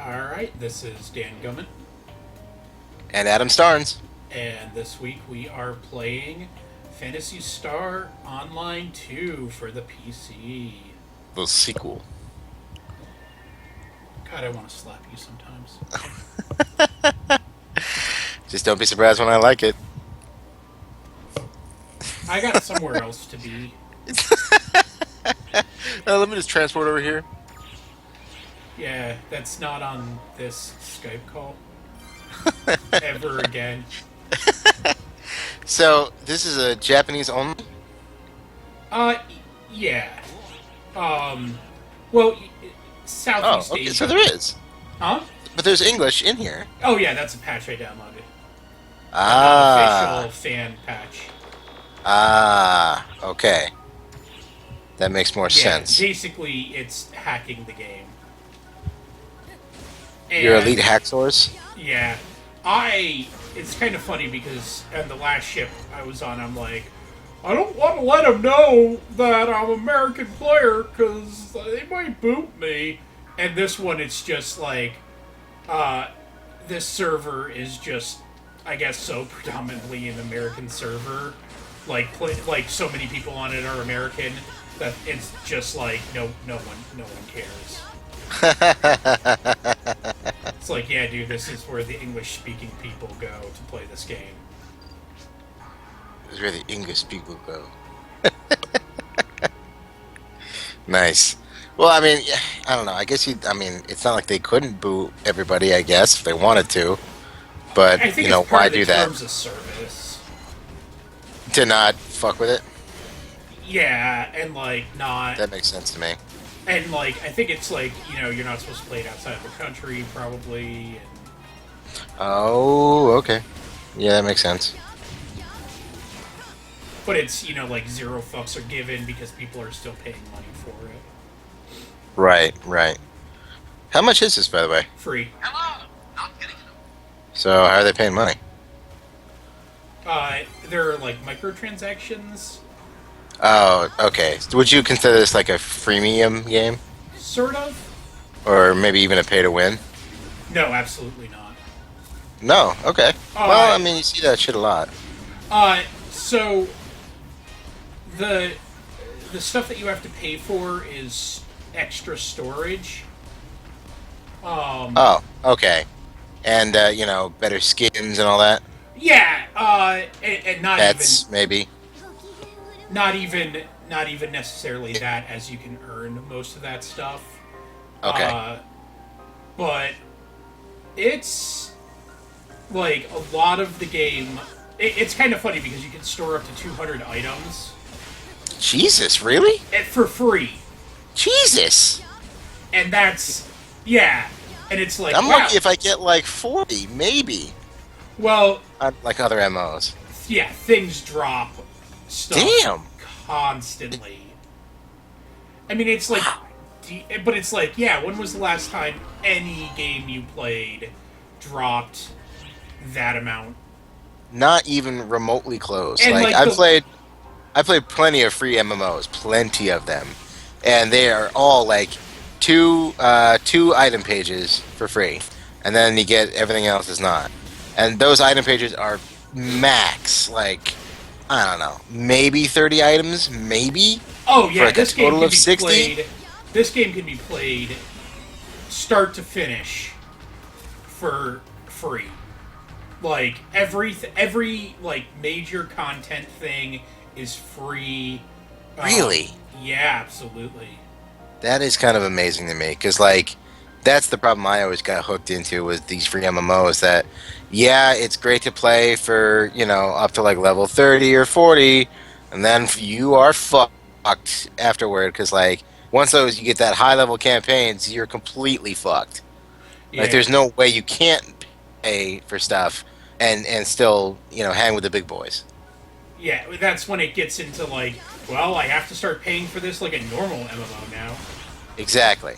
Alright, this is Dan Gummin, And Adam Starnes. and this week we are playing Phantasy Star Online 2 for the PC. The sequel. God, I want to slap you sometimes. Just don't be surprised when I like it. I got somewhere else to be. Let me just transport over here. Yeah, that's not on this Skype call ever again. So, this is a Japanese only? Uh, yeah. Um, well, Oh, Southeast okay, so Asia. there is. Huh? But there's English in here. Oh, yeah, that's a patch I downloaded. An Ah. official fan patch. Okay. That makes more Yeah, sense. basically, it's hacking the game. Your And elite hacksaws? yeah, I. It's kind of funny because on the last ship I was on, I'm like, I don't want to let them know that I'm an American player because they might boot me. And this one, it's just like, uh, this server is just, I guess, so predominantly an American server. Like so many people on it are American that it's just like no one cares. It's like, yeah, dude, this is where the English-speaking people go to play this game. This is where the English people go. Nice. Well, I mean, yeah, I don't know. I mean, it's not like they couldn't boot everybody, I guess, if they wanted to. But, I think it's part why of the do that? terms of service. To not fuck with it? Yeah, and like not, That makes sense to me. and like I think it's like you're not supposed to play it outside of the country probably, Oh, okay. Yeah, that makes sense. but it's like zero fucks are given because people are still paying money for it. Right, right. How much is this, by the way? Free. So, how are they paying money? There are like microtransactions, Oh, okay. Would you consider this like a freemium game? sort of. Or maybe even a pay to win? No, absolutely not. No, okay. Well, Uh, I mean, you see that shit a lot. so the the stuff that you have to pay for is extra storage. Um, Oh, okay. And, better skins and all that? yeah, and Pets, maybe? not even necessarily that, as you can earn most of that stuff. Okay. Uh, but it's like a lot of the game. It's kind of funny because you can store up to 200 items Jesus, really? for free, Jesus! and that's yeah, and it's like I'm wow. lucky if I get like 40, maybe. Well, Like other MMOs. yeah, things drop stuff Damn! constantly. I mean, it's like, but it's like, yeah. When was the last time any game you played dropped that amount? Not even remotely close. And Like, like the I played plenty of free MMOs, plenty of them. And they are all like two item pages for free. And then you get everything else is not. And those item pages are max, like, I don't know, maybe 30 items, maybe, oh for yeah, like a this game total can of be 60. played. This game can be played start to finish for free. Like every like major content thing is free. Um, Really? yeah, absolutely. That is kind of amazing to me, because, like, that's the problem I always got hooked into with these free MMOs. That, yeah, it's great to play for, up to like level 30 or 40, and then you are fucked afterward, because, like, once those you get that high level campaigns, you're completely fucked. Like, Yeah, there's no way you can't pay for stuff and still, hang with the big boys. yeah. That's when it gets into like, well, I have to start paying for this like a normal MMO now. Exactly.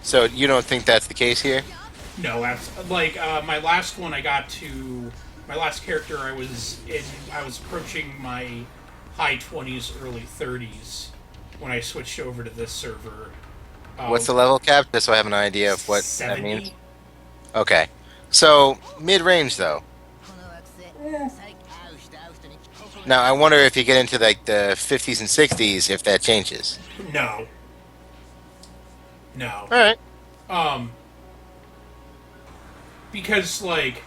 So you don't think that's the case here? No, like my last one, I got to my last character. I was in. I was approaching my high 20s, early 30s when I switched over to this server, What's Oh, the level cap? Just so I have an idea of what that means. 70. Okay. So mid-range though. Eh, Now I wonder if you get into like the 50s and 60s if that changes. no, no. All right. Um, because like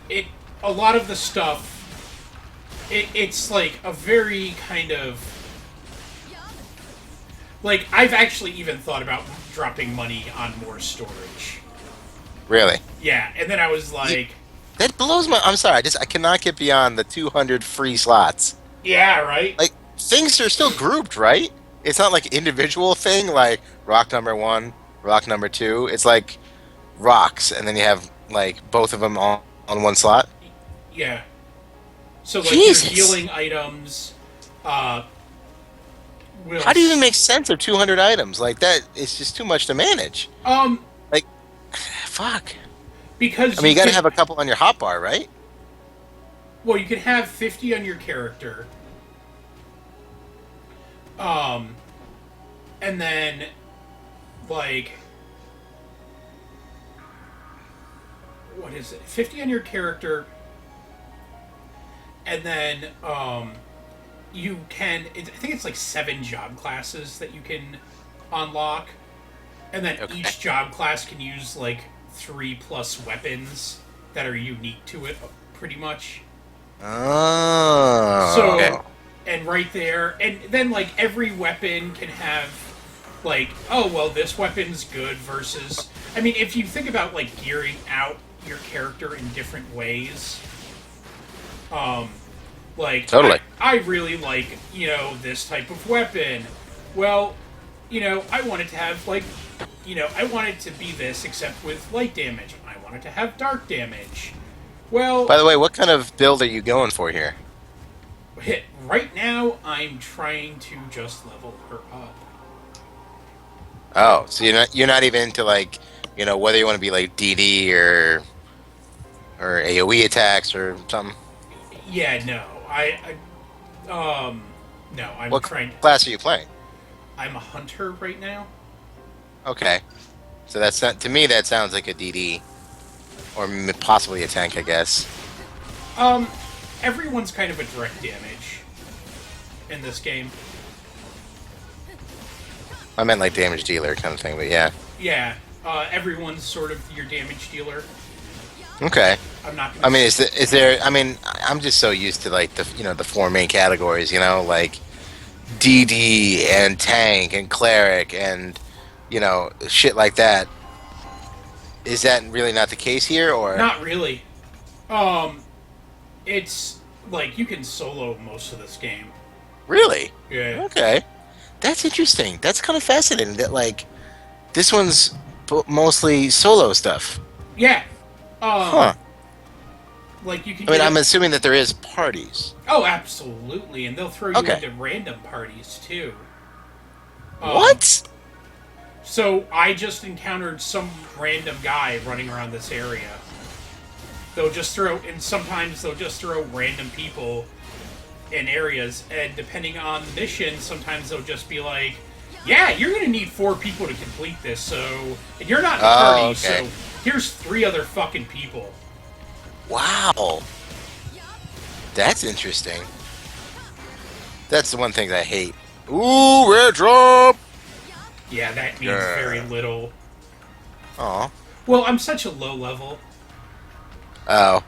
it, a lot of the stuff, it's like a very kind of like I've actually even thought about dropping money on more storage. Really? Yeah, and then I was You, like, that blows my. I'm sorry. I cannot get beyond the 200 free slots. yeah, right. Like things are still grouped, right? It's not like individual thing like rock number one, rock number two. It's like rocks, and then you have like both of them on one slot. Yeah. So like your Jesus. healing items, uh, will How do you even make sense of 200 items? Like that it's just too much to manage. um Like fuck. I because mean, you you got to can have a couple on your hotbar, right? well you can have 50 on your character, um, and then like what is it? 50 on your character, and then you can. I think it's like 7 job classes that you can unlock, and then Okay. each job class can use like 3+ weapons that are unique to it, pretty much. Oh, okay. So, and right there, and then like every weapon can have like, oh well, this weapon's good versus. I mean, if you think about like gearing out your character in different ways, um, like Totally. I really like this type of weapon. Well, I want it to have like, I want it to be this except with light damage. I want it to have dark damage. Well, By the way, what kind of build are you going for here? right now I'm trying to just level her up. Oh, so you're not even into like, whether you want to be like DD or AoE attacks or something. Yeah, no, no, I'm What trying. class are you playing? I'm a hunter right now. Okay, so that's not, to me that sounds like a DD or possibly a tank, I guess. Um, everyone's kind of a direct damage in this game. I meant like damage dealer kind of thing, but yeah. Yeah, everyone's sort of your damage dealer. Okay. I'm not I gonna. mean, is there? I mean, I'm just so used to like the four main categories, like DD and tank and cleric and shit like that. Is that really not the case here, or Not really. Um, it's like you can solo most of this game. really? Yeah. Okay, that's interesting. That's kind of fascinating. That like this one's mostly solo stuff, Yeah. huh? Like you can I mean, get I'm it. assuming that there is parties. Oh, absolutely, and they'll throw you Okay. into random parties too. Um, What? so I just encountered some random guy running around this area. They'll just throw, and sometimes they'll just throw random people in areas, and depending on the mission, sometimes they'll just be like, "Yeah, you're gonna need 4 people to complete this, so and you're not in a Oh, party, okay. so here's 3 other fucking people." Wow, that's interesting. That's the one thing that I hate. Ooh, rare drop. Yeah, that means very Yeah. little. Oh. Well, I'm such a low level. Oh.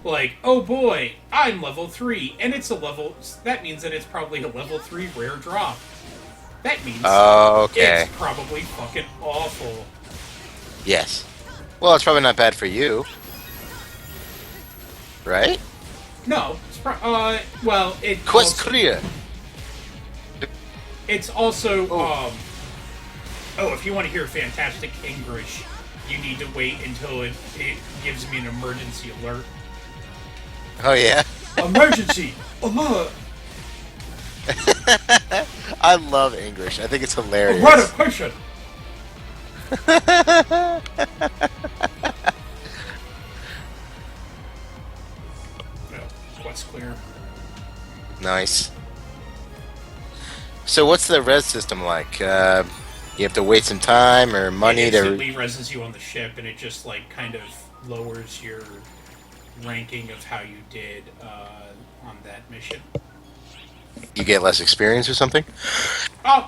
Like, oh boy, I'm level 3, and it's a level. That means that it's probably a level 3 rare drop. That means Okay. it's probably fucking awful. Yes. Well, it's probably not bad for you, right? No, well, Quest clear. it's also, Oh. oh, if you want to hear fantastic English, you need to wait until it gives me an emergency alert. Oh yeah. Emergency! Alert! I love English. I think it's hilarious. What a question! No, quest clear. Nice. So what's the res system like? You have to wait some time or It money to. instantly reses you on the ship, and it just like kind of lowers your ranking of how you did on that mission. You get less experience or something? Oh,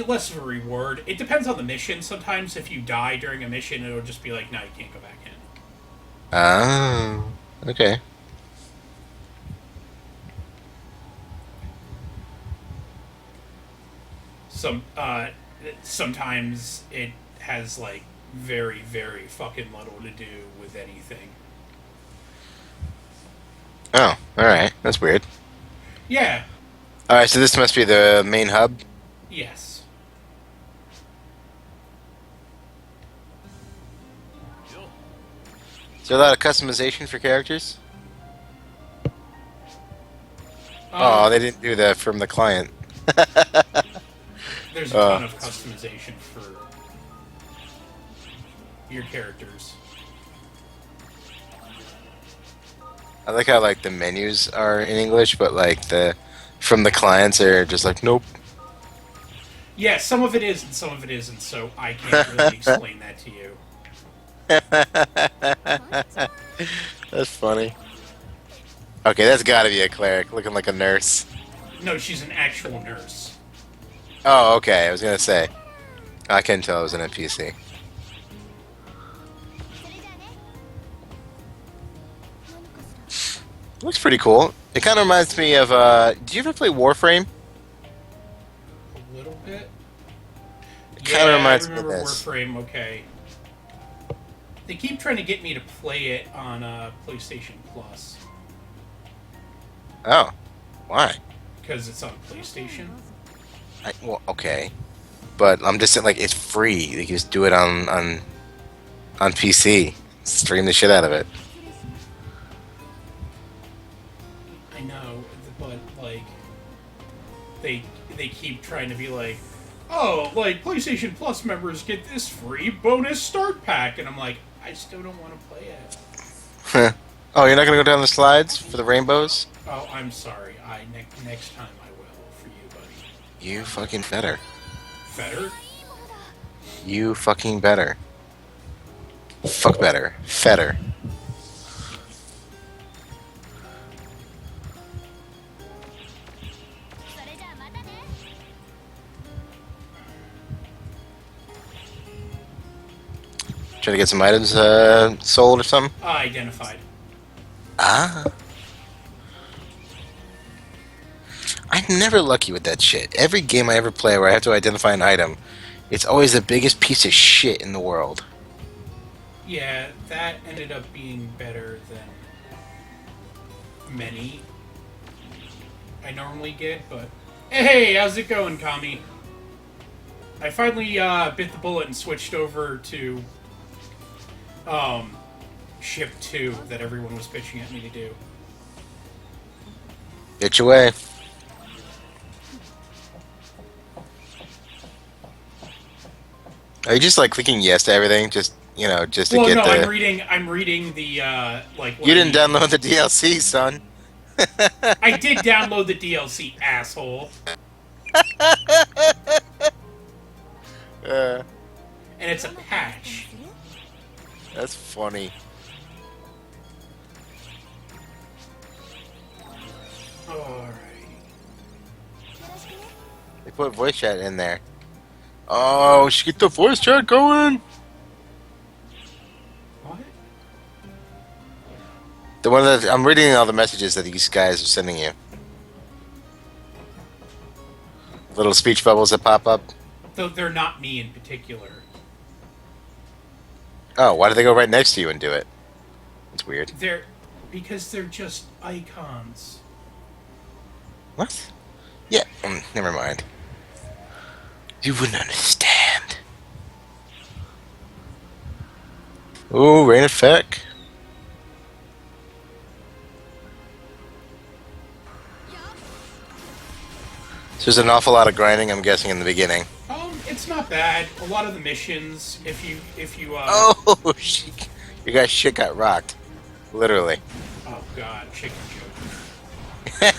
less of a reward. It depends on the mission. Sometimes if you die during a mission, it'll just be like, no, you can't go back in. Oh, okay. Some sometimes it has like very very fucking little to do with anything. Oh, all right. That's weird. Yeah. All right, so this must be the main hub. Yes. Is there a lot of customization for characters? Um. Oh, they didn't do that from the client. There's a Uh, ton of customization for your characters. I like how like the menus are in English, but like the from the clients are just like nope. Yeah, some of it is and some of it isn't, so I can't really explain that to you. That's funny. Okay, that's got to be a cleric looking like a nurse. No, she's an actual nurse. Oh, okay. I was gonna say I couldn't tell it was an NPC. Looks pretty cool. It kind of reminds me of. Do you ever play Warframe? A little bit. It Yeah, kind of I reminds me of remember this. Warframe. Okay. They keep trying to get me to play it on PlayStation Plus Oh, why? because it's on PlayStation. Well, okay, but I'm just saying, like, it's free. You can just do it on PC. Stream the shit out of it. I know, but like they they keep trying to be like, oh, like PlayStation Plus members get this free bonus start pack, and I'm like, I still don't want to play it. Oh, you're not gonna go down the slides for the rainbows? Oh, I'm sorry. Next time I will for you, buddy. You fucking better. Better? You fucking better. Fuck better. Fetter. Trying to get some items sold or something? Identified. Ah. I'm never lucky with that shit. Every game I ever play where I have to identify an item, it's always the biggest piece of shit in the world. Yeah, that ended up being better than many I normally get, but hey, how's it going, Kami? I finally bit the bullet and switched over to ship 2 that everyone was bitching at me to do. Bitch away. Are you just like clicking yes to everything? Just just to Well, get no, the. I'm reading the like. What You I didn't need. download the DLC, son. I did download the DLC, asshole, uh, and it's a patch. that's funny. Alright. They put voice chat in there. Oh, she get the voice chat going. What? The one that I'm reading all the messages that these guys are sending you. Little speech bubbles that pop up. Though they're not me in particular. Oh, why did they go right next to you and do it? It's weird. Because they're just icons. What? Yeah, never mind. You wouldn't understand. Ooh, rain effect. So there's an awful lot of grinding, I'm guessing, in the beginning. It's not bad. A lot of the missions, if you Oh, you guys shit got rocked. Literally. oh god, chicken joke.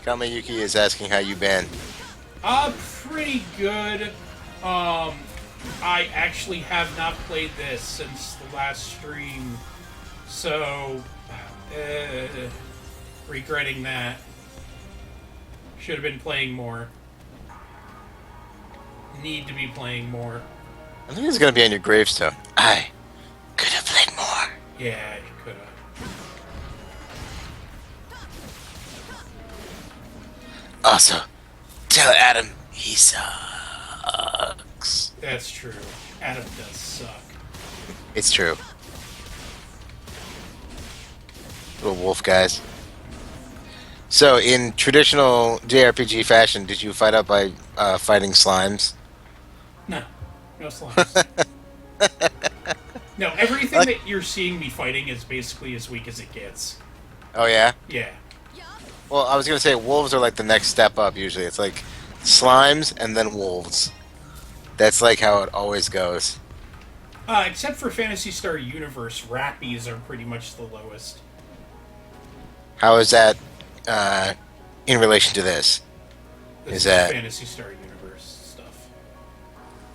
Kamayuki is asking how you been. Pretty good. Um, I actually have not played this since the last stream, so regretting that. Should have been playing more. Need to be playing more. I think it's gonna be on your gravestone. I could have played more. Yeah, you could have. Also, tell Adam he sucks. That's true. Adam does suck. It's true. Little wolf guys. So, in traditional JRPG fashion, did you fight up by fighting slimes? No, no slimes. No, everything Like, that you're seeing me fighting is basically as weak as it gets. oh yeah. Yeah. Well, I was gonna say wolves are like the next step up. Usually, it's like slimes and then wolves. That's like how it always goes. Except for Phantasy Star Universe, Rappies are pretty much the lowest. How is that in relation to this? This Is is that Phantasy Star Universe stuff.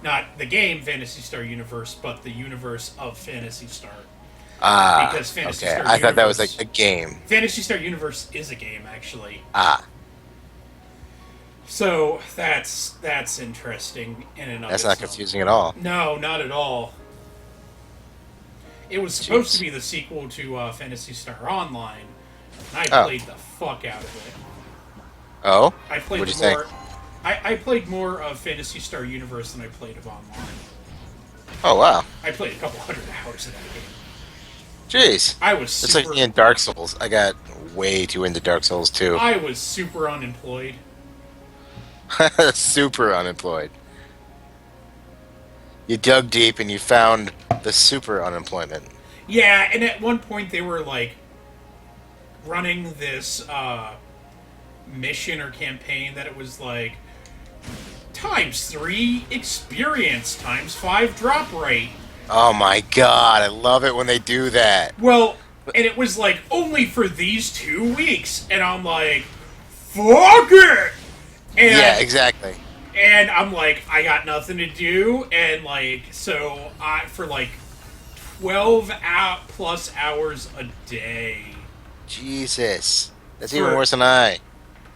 Not the game Phantasy Star Universe, but the universe of Phantasy Star. Because Phantasy okay? Star I thought that was Universe- like a game. Phantasy Star Universe is a game, actually. Ah, So that's interesting in and of that's not itself. confusing at all. No, not at all. It was supposed Jeez. to be the sequel to Phantasy Star Online, and I Oh. played the fuck out of it. Oh, I played what'd you more. think? I played more of Phantasy Star Universe than I played of Online. Oh wow, I played a couple hundred hours of that game. jeez, I was it's super. like me in Dark Souls. I got way too into Dark Souls too. I was super unemployed. Super unemployed. You dug deep and you found the super unemployment. Yeah, and at one point they were like running this mission or campaign that it was like ×3 experience ×5 drop rate. Oh my god, I love it when they do that. Well, and it was like only for these 2 weeks, and I'm like, fuck it. And, Yeah, exactly. And I'm like, I got nothing to do, and like, so I for like 12 plus hours a day. Jesus. That's even For- worse than I.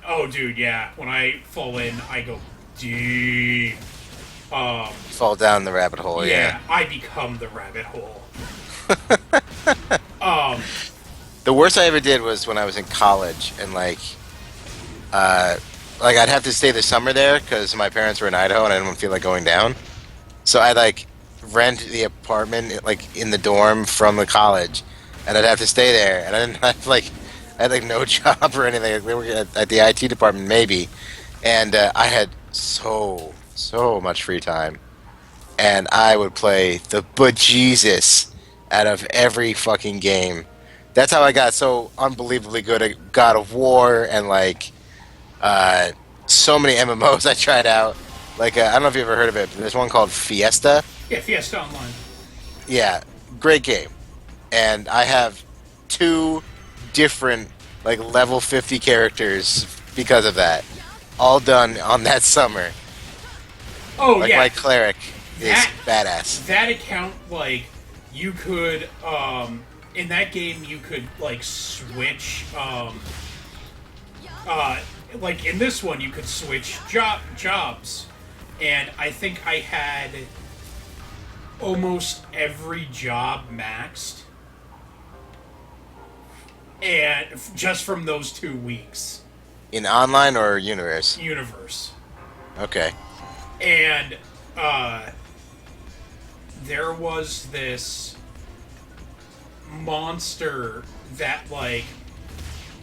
Oh, dude, yeah. When I fall in, I go deep. Fall down the rabbit hole, yeah. I become the rabbit hole. The worst I ever did was when I was in college and like I'd have to stay the summer there because my parents were in Idaho and I didn't feel like going down. So I'd like rent the apartment like in the dorm from the college, and I'd have to stay there. And I didn't have I had like no job or anything. We were at the IT department maybe, and I had so much free time, and I would play the bejesus out of every fucking game. That's how I got so unbelievably good at God of War and like uh, so many MMOs I tried out. Like I don't know if you ever heard of it, but there's one called Fiesta. Yeah, Fiesta Online. Yeah, great game. And I have two different like level 50 characters because of that. All done on that summer. Oh, Like yeah. my cleric is That- badass. That account, like, you could, in that game, you could, like, switch, like, in this one, you could switch jobs. And I think I had almost every job maxed. And just from those 2 weeks. In online or universe? Universe. Okay. And, there was this monster that, like,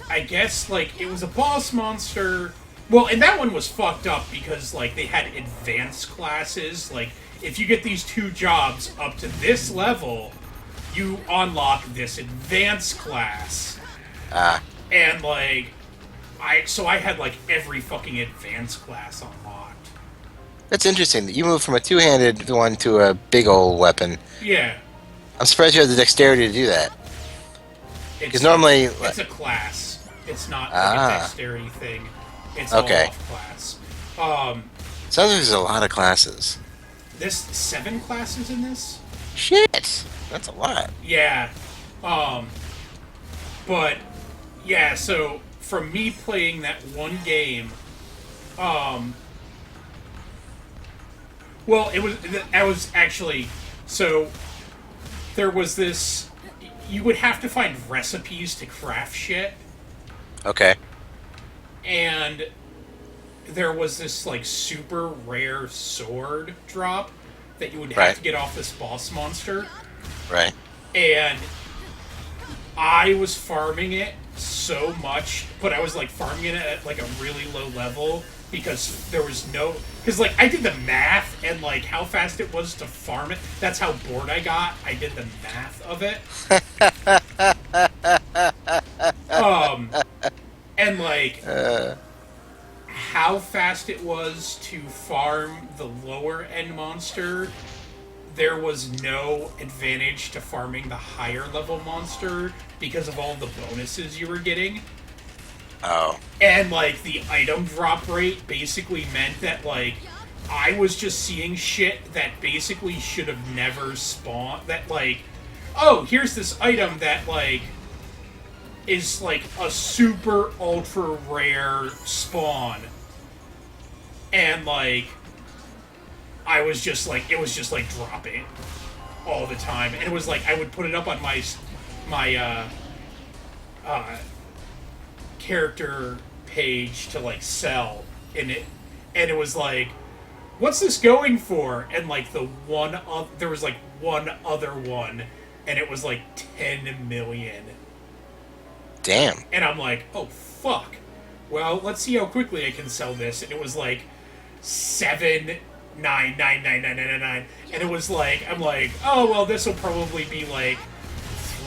I guess, like, it was a boss monster. Well, and that one was fucked up because, like, they had advanced classes. Like, if you get these 2 jobs up to this level, you unlock this advanced class. Ah. And, like, I had, like, every fucking advanced class unlocked. That's interesting that you moved from a two-handed one to a big old weapon. Yeah. I'm surprised you have the dexterity to do that. Because normally, It's a class. It's not like Ah. a dexterity thing. It's all Okay. off class. Um, Sounds like there's a lot of classes. there's 7 classes in this. Shit, that's a lot. Yeah. Um, but yeah, so from me playing that one game, um, well, I was actually so there was this. You would have to find recipes to craft shit, Okay. and there was this like super rare sword drop that you would have Right. to get off this boss monster, Right. and I was farming it so much, but I was like farming it at like a really low level because there was no because like I did the math and like how fast it was to farm it. That's how bored I got. I did the math of it. Um and like Uh, how fast it was to farm the lower end monster, there was no advantage to farming the higher level monster because of all the bonuses you were getting. oh. And like the item drop rate basically meant that like I was just seeing shit that basically should have never spawned. That like, oh, here's this item that like is like a super ultra rare spawn, and like I was just like it was just like dropping all the time, and it was like I would put it up on my uh, character page to like sell, and it was like, what's this going for? And like there was like one other one, and it was like 10 million, Damn. and I'm like, oh fuck. Well, let's see how quickly I can sell this, and it was like 7 9 9 9 9 9 9 9, and it was like I'm like, oh well, this will probably be like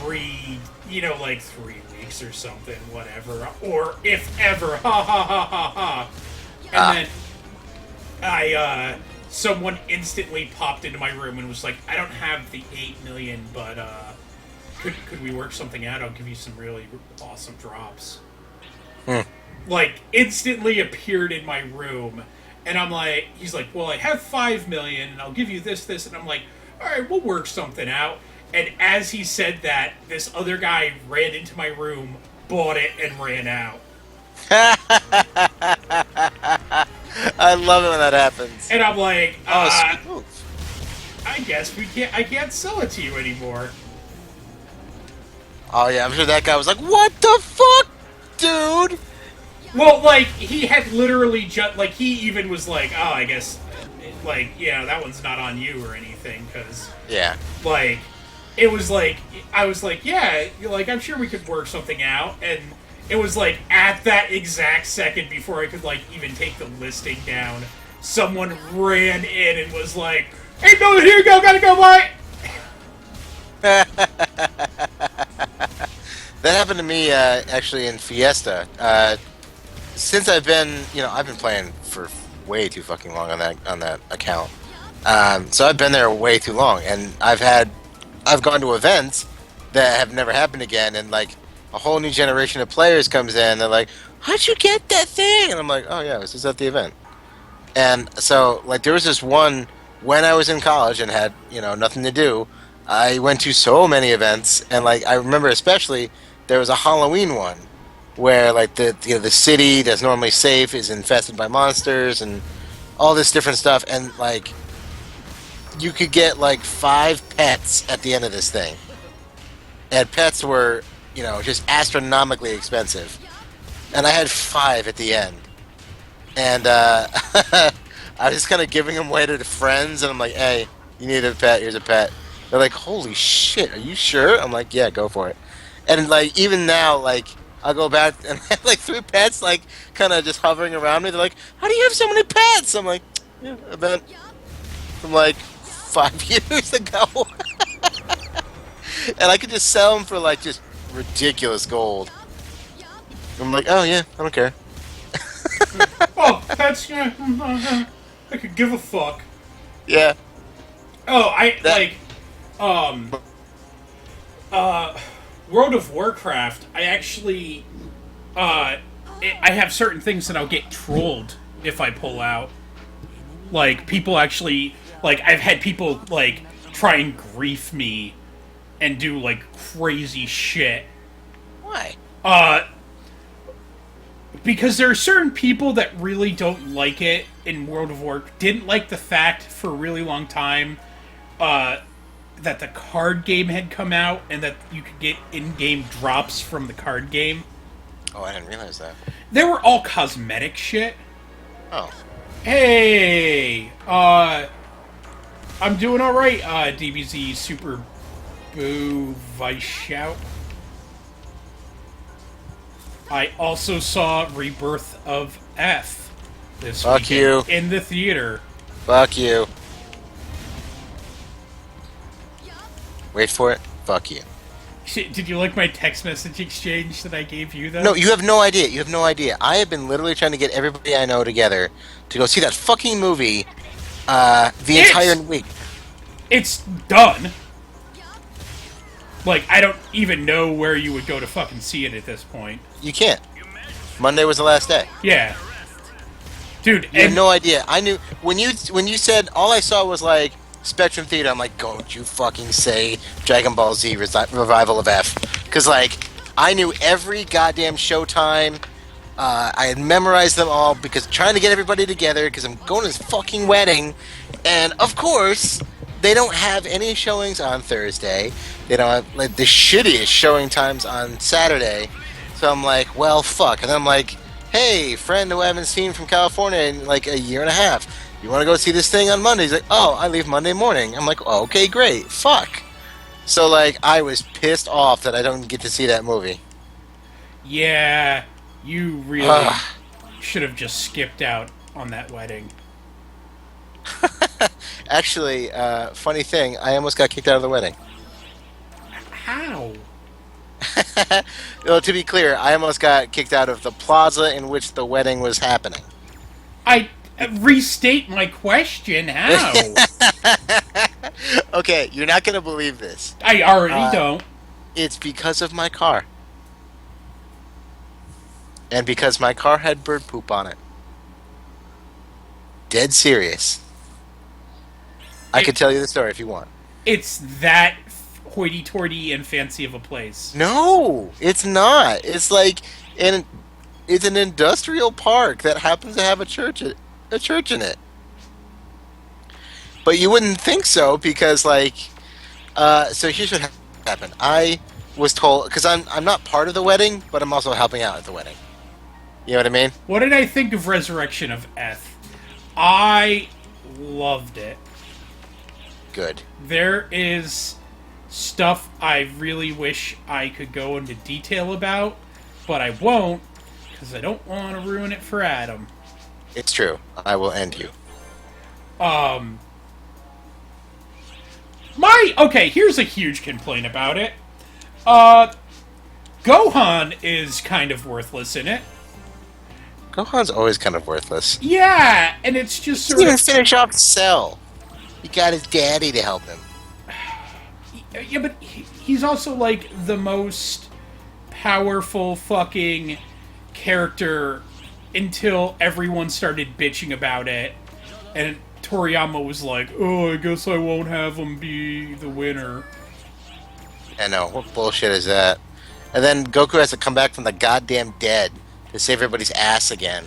3 weeks or something, whatever, or if ever, ha ha ha ha ha. And then someone instantly popped into my room and was like, I don't have the 8 million, but could we work something out? I'll give you some really awesome drops. Hmm. Like instantly appeared in my room, and I'm like, he's like, well, I have 5 million, and I'll give you this, and I'm like, all right, we'll work something out. And as he said that, this other guy ran into my room, bought it, and ran out. I love it when that happens. And I'm like, Oh, sweet move. I guess I can't sell it to you anymore. Oh yeah, I'm sure that guy was like, "What the fuck, dude?" Well, like, he had literally just, like, he even was like, oh, I guess, like, yeah, that one's not on you or anything, because, Yeah. like, it was like, I was like, yeah, like, I'm sure we could work something out, and it was like, at that exact second before I could, like, even take the listing down, someone ran in and was like, hey, no, here you go, gotta go, bye! That happened to me actually in Fiesta. Since I've been playing for way too fucking long on that account. So I've been there way too long, and I've gone to events that have never happened again, and like a whole new generation of players comes in. They're like, "How'd you get that thing?" And I'm like, "Oh yeah, I was just at the event." And so like there was this one when I was in college and had nothing to do. I went to so many events, and like I remember especially there was a Halloween one where like the city that's normally safe is infested by monsters and all this different stuff, and like you could get like 5 pets at the end of this thing, and pets were just astronomically expensive, and I had 5 at the end, and I was just kind of giving them away to the friends, and I'm like, hey, you need a pet, here's a pet. They're like, holy shit, are you sure? I'm like, yeah, go for it. And like even now, like I'll go back and have like 3 pets like kind of just hovering around me. They're like, how do you have so many pets? I'm like, yeah, event from like 5 years ago. And I could just sell them for like just ridiculous gold. I'm like, oh yeah, I don't care. Oh, that's, yeah, I could give a fuck. Yeah. Oh, I, That, like, um, uh, World of Warcraft, I actually, I have certain things that I'll get trolled if I pull out. Like people actually like I've had people like try and grief me and do like crazy shit. Why? Uh because there are certain people that really don't like it in World of Warcraft. Didn't like the fact for a really long time that the card game had come out and that you could get in-game drops from the card game. Oh, I didn't realize that. They were all cosmetic shit. Oh. Hey, I'm doing all right. DBZ Super Boo Vice Shout. I also saw Rebirth of F this Fuck you. weekend in the theater. Fuck you. Wait for it. Fuck you. Did you like my text message exchange that I gave you, though? No, you have no idea. You have no idea. I have been literally trying to get everybody I know together to go see that fucking movie the entire week. It's done. Like, I don't even know where you would go to fucking see it at this point. You can't. Monday was the last day. Yeah. Dude, You have no idea. I knew when you said all I saw was like Spectrum Theater. I'm like, don't you fucking say Dragon Ball Z Revival of F, because like I knew every goddamn showtime. I had memorized them all because trying to get everybody together because I'm going to this fucking wedding, and of course they don't have any showings on Thursday. They don't have like the shittiest showing times on Saturday. So I'm like, well, fuck. And then I'm like, hey, friend who I haven't seen from California in like a year and a half. You want to go see this thing on Monday? He's like, oh, I leave Monday morning. I'm like, oh, okay, great. Fuck. So like, I was pissed off that I don't get to see that movie. Yeah, you really should have just skipped out on that wedding. Actually, funny thing, I almost got kicked out of the wedding. How? Well, to be clear, I almost got kicked out of the plaza in which the wedding was happening. I restate my question. How? Okay, you're not going to believe this. I already don't. It's because of my car. And because my car had bird poop on it. Dead serious. I could tell you the story if you want. It's that hoity-toity and fancy of a place. No, it's not. It's like it's an industrial park that happens to have a church in it. But you wouldn't think so because like so here's what happened. I was told because I'm not part of the wedding, but I'm also helping out at the wedding. You know what I mean? What did I think of Resurrection of Eth? I loved it. Good. There is stuff I really wish I could go into detail about, but I won't, because I don't want to ruin it for Adam. It's true. I will end you. Okay, here's a huge complaint about it. Gohan is kind of worthless in it. Gohan's always kind of worthless. Yeah, and it's just He sort didn't of... finish off Cell. He got his daddy to help him. Yeah, but he's also, like, the most powerful fucking character until everyone started bitching about it. And Toriyama was like, oh, I guess I won't have him be the winner. I know. What bullshit is that? And then Goku has to come back from the goddamn dead to save everybody's ass again.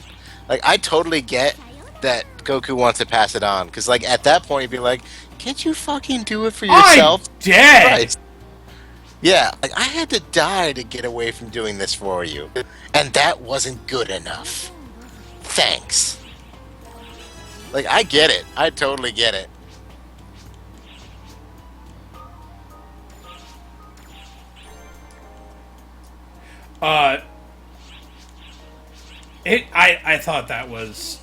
Like, I totally get that Goku wants to pass it on. Because, like, at that point, he'd be like, can't you fucking do it for yourself? I'm dead! Christ. Yeah, like, I had to die to get away from doing this for you. And that wasn't good enough. Thanks. Like, I get it. I totally get it. I thought that was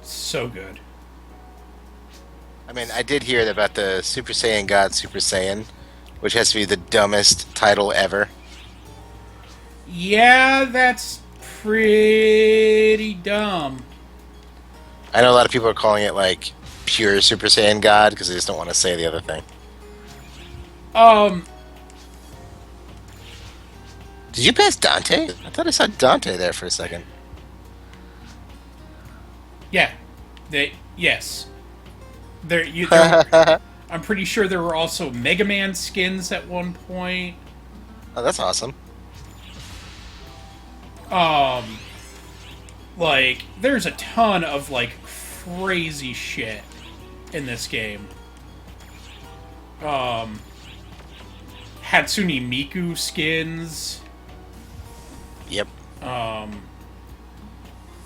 so good. I mean, I did hear about the Super Saiyan God Super Saiyan, which has to be the dumbest title ever. Yeah, that's pretty dumb. I know a lot of people are calling it, like, pure Super Saiyan God, because they just don't want to say the other thing. Did you pass Dante? I thought I saw Dante there for a second. Yeah, yes. There. I'm pretty sure there were also Mega Man skins at one point. Oh, that's awesome. Um, like there's a ton of like crazy shit in this game. Um, Hatsune Miku skins. Yep.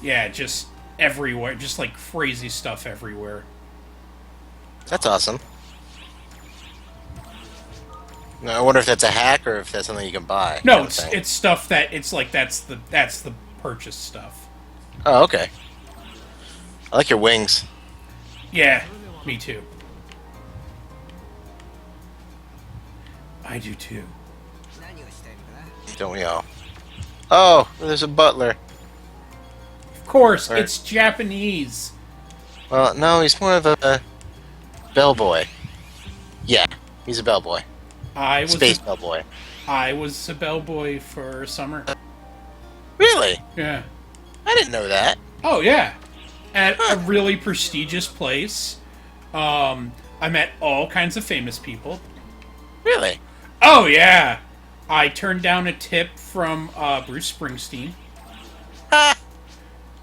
Yeah, just everywhere, just like crazy stuff everywhere. That's awesome. Now, I wonder if that's a hack or if that's something you can buy. No, Kind of thing. it's stuff that it's like that's the purchase stuff. Oh, okay. I like your wings. Yeah, me too. I do too. Don't we all? Oh, there's a butler. Of course, Right. it's Japanese. Well, no, he's more of a bellboy. Yeah, he's a bellboy. I was Space bellboy. I was a bellboy for summer. Really? Yeah. I didn't know that. Oh yeah, at a really prestigious place. I met all kinds of famous people. Really? Oh yeah, I turned down a tip from Bruce Springsteen Ha!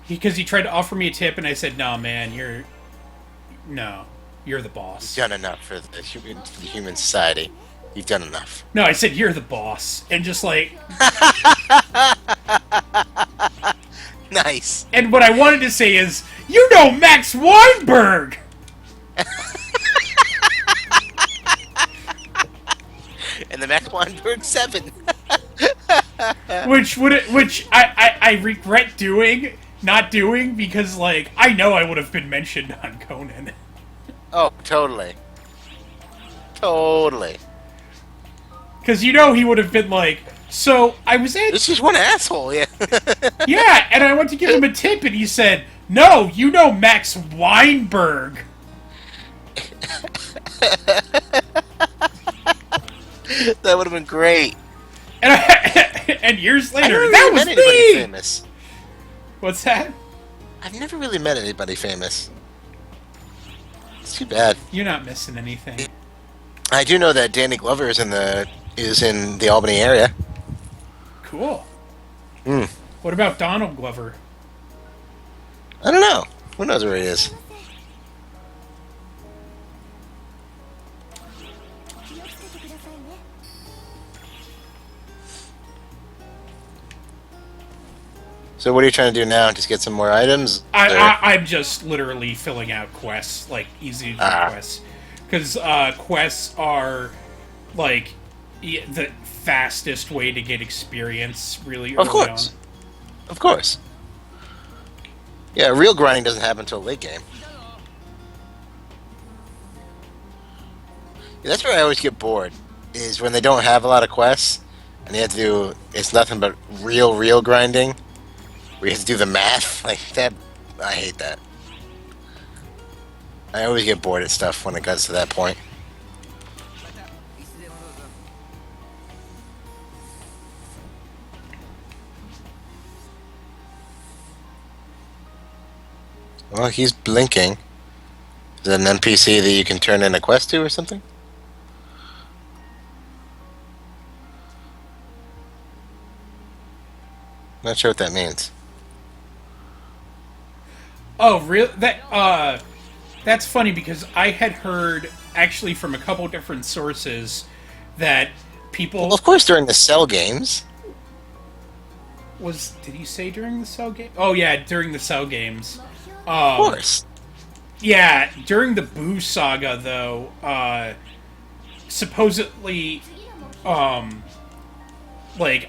because he tried to offer me a tip, and I said, "No, man, you're the You've boss." done enough for the human society. You've done enough. No, I said you're the boss, and just like, Nice. and what I wanted to say is, you know, Max Weinberg. And the Max Weinberg 7. Which I regret not doing because like I know I would have been mentioned on Conan. Oh, totally. Totally. Because you know he would have been like, so I was at This is one asshole, yeah. yeah, and I went to give him a tip and he said, no, you know Max Weinberg. That would have been great. And and years I later, never that really was met anybody me. famous. What's that? I've never really met anybody famous. It's too bad. You're not missing anything. I do know that Danny Glover is in the Albany area. Cool. Hmm. What about Donald Glover? I don't know. Who knows where he is? So what are you trying to do now? Just get some more items? I'm just literally filling out quests, like easy to do quests, because quests are like the fastest way to get experience really early Of course. on. Of course. Yeah, real grinding doesn't happen until late game. Yeah, that's where I always get bored, is when they don't have a lot of quests, and you have to do, it's nothing but real grinding, where you have to do the math, like that. I hate that. I always get bored at stuff when it gets to that point. Well, he's blinking. Is it an NPC that you can turn in a quest to or something? Not sure what that means. Oh, real that's funny because I had heard actually from a couple different sources that people Well, of course, during the Cell games. did he say during the Cell game? Oh yeah, during the Cell games. Of course. Yeah, during the Boo saga though, supposedly, like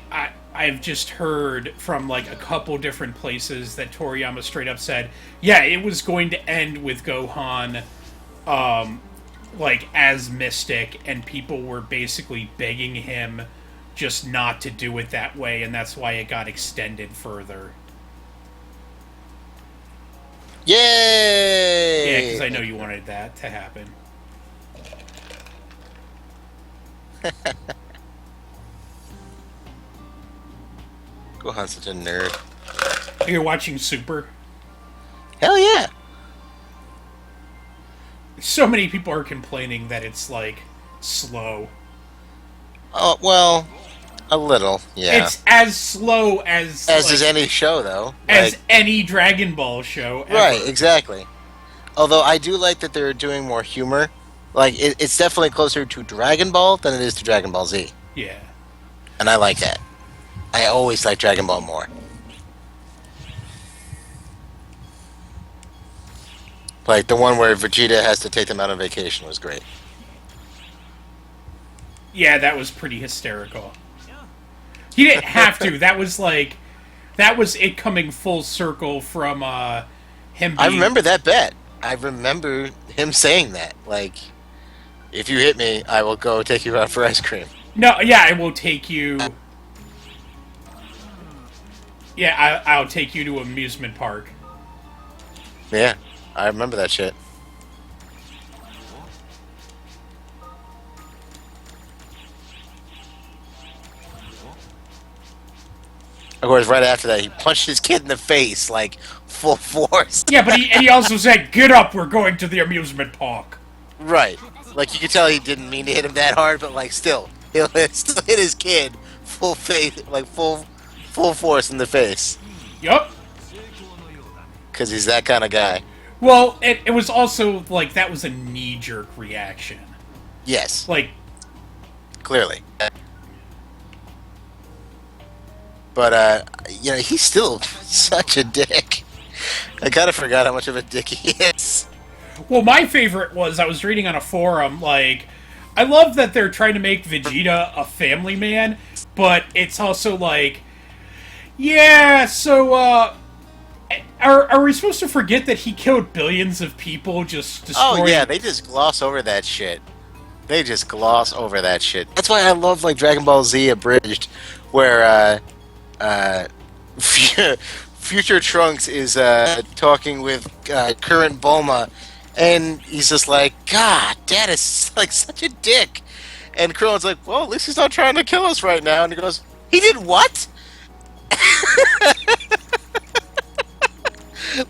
I've just heard from like a couple different places that Toriyama straight up said, yeah, it was going to end with Gohan, like as Mystic, and people were basically begging him just not to do it that way, and that's why it got extended further. Yay! Yeah, because I know you wanted that to happen. Gohan's such a nerd. You're watching Super? Hell yeah! So many people are complaining that it's like slow. Oh well, a little, yeah. It's as slow as As is like any show, though. as Like, any Dragon Ball show right, ever. exactly. Although I do like that they're doing more humor. Like, it's definitely closer to Dragon Ball than it is to Dragon Ball Z, Yeah. and I like that. I always like Dragon Ball more. Like the one where Vegeta has to take them out on vacation was great. Yeah, that was pretty hysterical. He didn't have to. That was it coming full circle from him I being remember that bet. I remember him saying that. Like, if you hit me, I will go take you out for ice cream. no, yeah, I will take you. Yeah, I'll take you to amusement park. Yeah, I remember that shit. Of course, right after that, he punched his kid in the face, like, full force. Yeah, but he also said, "Get up, we're going to the amusement park." Right. Like, you could tell he didn't mean to hit him that hard, but, like, still. He'll still hit his kid full face, like, full force in the face. Yup. Because he's that kind of guy. Well, it was also like that was a knee jerk reaction. Yes, Like, clearly. But, he's still such a dick. I kind of forgot how much of a dick he is. well, my favorite was I was reading on a forum, like, I love that they're trying to make Vegeta a family man, but it's also like, yeah, so, are we supposed to forget that he killed billions of people just Oh, yeah, destroying. they just gloss over that shit. They just gloss over that shit. That's why I love, like, Dragon Ball Z Abridged, where, uh, Future Trunks is talking with current Bulma, and he's just like, God, Dad is like such a dick. And Krillin's like, well, at least he's not trying to kill us right now. And he goes, he did what?